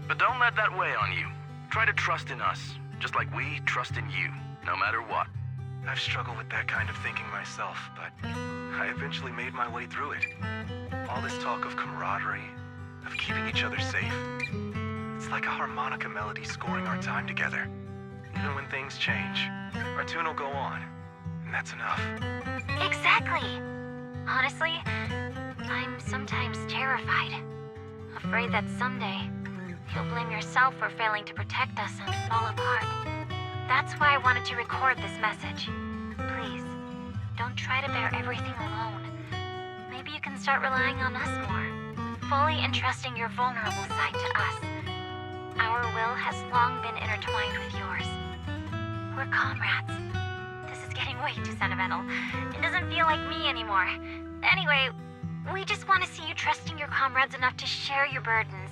O: But don't let that weigh on you. Try to trust in us, just like we trust in you, no matter what.
Q: I've struggled with that kind of thinking myself, but I eventually made my way through it. All this talk of camaraderie, of keeping each other safe, it's like a harmonica melody scoring our time together. Even when things change, our tune will go on, and that's enough.
R: Exactly! Honestly, I'm sometimes terrified. Afraid that someday, you'll blame yourself for failing to protect us and fall apart. That's why I wanted to record this message. Please, don't try to bear everything alone. Maybe you can start relying on us more, fully entrusting your vulnerable side to us. Our will has long been intertwined with yours. We're comrades. This is getting way too sentimental. It doesn't feel like me anymore. Anyway, we just want to see you trusting your comrades enough to share your burdens,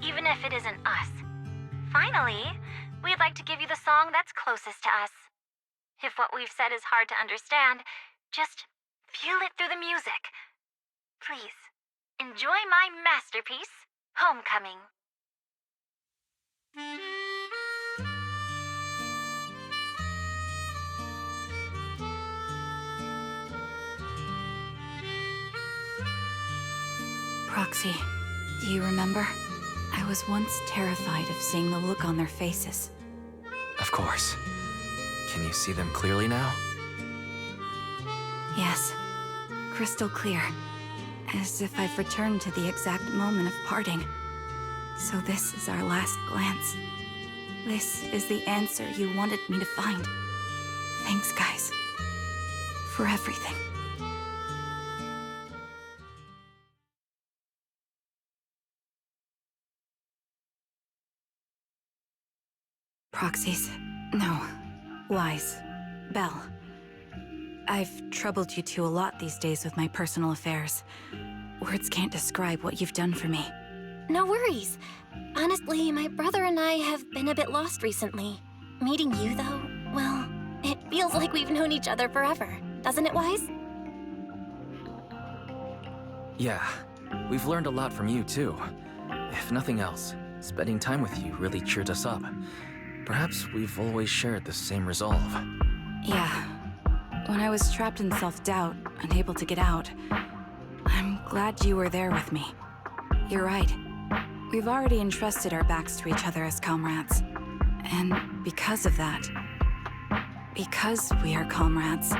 R: even if it isn't us. Finally, we'd like to give you the song that's closest to us. If what we've said is hard to understand, just feel it through the music. Please, enjoy my masterpiece, Homecoming.
D: Proxy, do you remember? I was once terrified of seeing the look on their faces.
B: Of course. Can you see them clearly now?
D: Yes, crystal clear. As if I've returned to the exact moment of parting. So this is our last glance. This is the answer you wanted me to find. Thanks, guys. For everything. Proxies. No. Lies. Belle. I've troubled you two a lot these days with my personal affairs. Words can't describe what you've done for me.
C: No worries. Honestly, my brother and I have been a bit lost recently. Meeting you, though, well, it feels like we've known each other forever. Doesn't it, Wise?
B: Yeah, we've learned a lot from you too. If nothing else, spending time with you really cheered us up. Perhaps we've always shared the same resolve.
D: Yeah. When I was trapped in self-doubt, unable to get out, I'm glad you were there with me. You're right. We've already entrusted our backs to each other as comrades. And because of that, because we are comrades,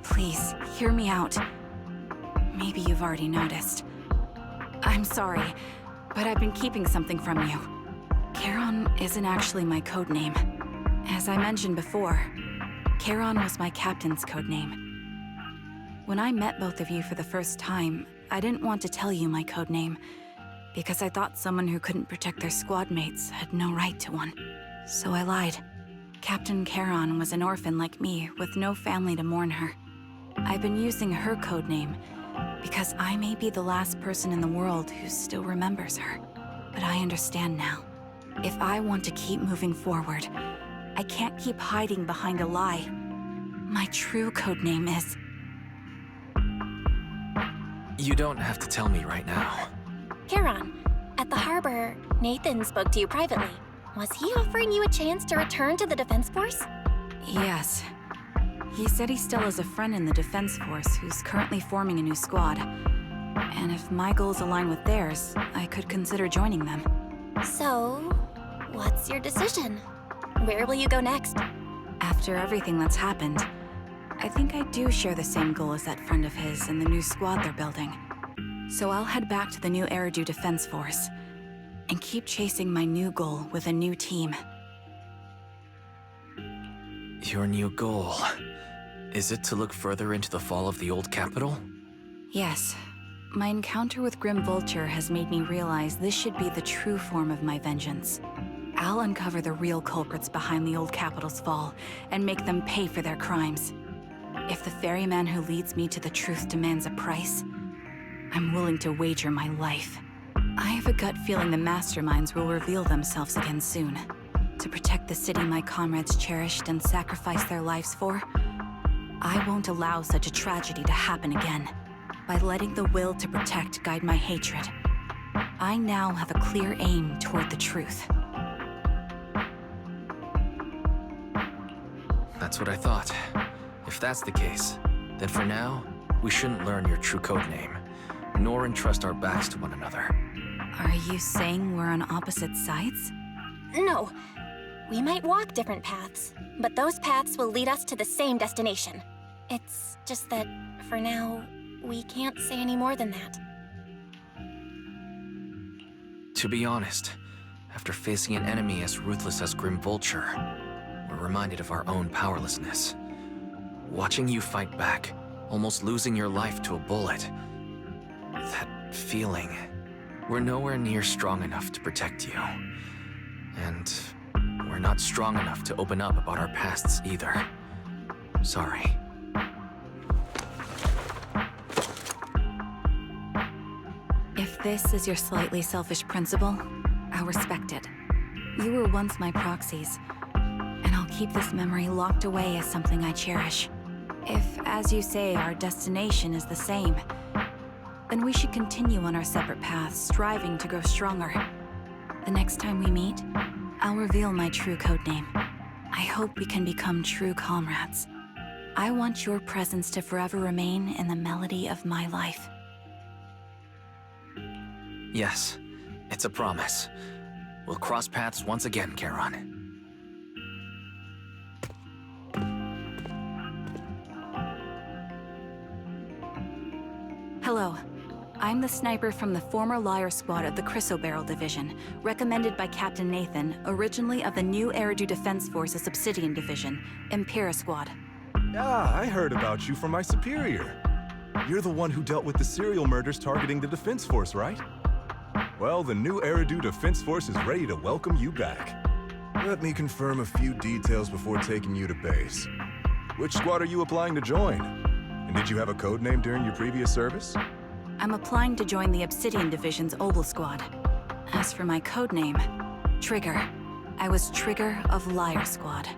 D: please, hear me out. Maybe you've already noticed. I'm sorry, but I've been keeping something from you. Charon isn't actually my code name. As I mentioned before, Charon was my captain's code name. When I met both of you for the first time, I didn't want to tell you my code name, because I thought someone who couldn't protect their squad mates had no right to one. So I lied. Captain Charon was an orphan like me, with no family to mourn her. I've been using her code name because I may be the last person in the world who still remembers her. But I understand now. If I want to keep moving forward, I can't keep hiding behind a lie. My true code name is...
B: You don't have to tell me right now.
C: Charon, at the harbor, Nathan spoke to you privately. Was he offering you a chance to return to the Defense Force?
D: Yes. He said he still has a friend in the Defense Force who's currently forming a new squad. And if my goals align with theirs, I could consider joining them.
C: So, what's your decision? Where will you go next?
D: After everything that's happened, I think I do share the same goal as that friend of his and the new squad they're building. So I'll head back to the new Eridu Defense Force and keep chasing my new goal with a new team.
B: Your new goal... Is it to look further into the fall of the old capital?
D: Yes. My encounter with Grim Vulture has made me realize this should be the true form of my vengeance. I'll uncover the real culprits behind the old capital's fall and make them pay for their crimes. If the ferryman who leads me to the truth demands a price, I'm willing to wager my life. I have a gut feeling the masterminds will reveal themselves again soon. To protect the city my comrades cherished and sacrificed their lives for, I won't allow such a tragedy to happen again. By letting the will to protect guide my hatred, I now have a clear aim toward the truth.
B: That's what I thought. If that's the case, then for now, we shouldn't learn your true code name, nor entrust our backs to one another.
D: Are you saying we're on opposite sides?
C: No. We might walk different paths, but those paths will lead us to the same destination. It's just that, for now, we can't say any more than that.
B: To be honest, after facing an enemy as ruthless as Grim Vulture, we're reminded of our own powerlessness. Watching you fight back, almost losing your life to a bullet. That feeling. We're nowhere near strong enough to protect you. And we're not strong enough to open up about our pasts either. Sorry.
D: If this is your slightly selfish principle, I'll respect it. You were once my proxies, and I'll keep this memory locked away as something I cherish. If, as you say, our destination is the same, then we should continue on our separate paths, striving to grow stronger. The next time we meet, I'll reveal my true codename. I hope we can become true comrades. I want your presence to forever remain in the melody of my life.
B: Yes, it's a promise. We'll cross paths once again, Charon.
D: Hello. I'm the sniper from the former Liar Squad of the Chrysoberyl Division, recommended by Captain Nathan, originally of the new Eridu Defense Forces Obsidian Division, Impera Squad.
S: Ah, I heard about you from my superior. You're the one who dealt with the serial murders targeting the Defense Force, right? Well, the new Eridu Defense Force is ready to welcome you back.
L: Let me confirm a few details before taking you to base.
S: Which squad are you applying to join? And did you have a code name during your previous service?
D: I'm applying to join the Obsidian Division's Obel Squad. As for my codename, Trigger. I was Trigger of Liar Squad.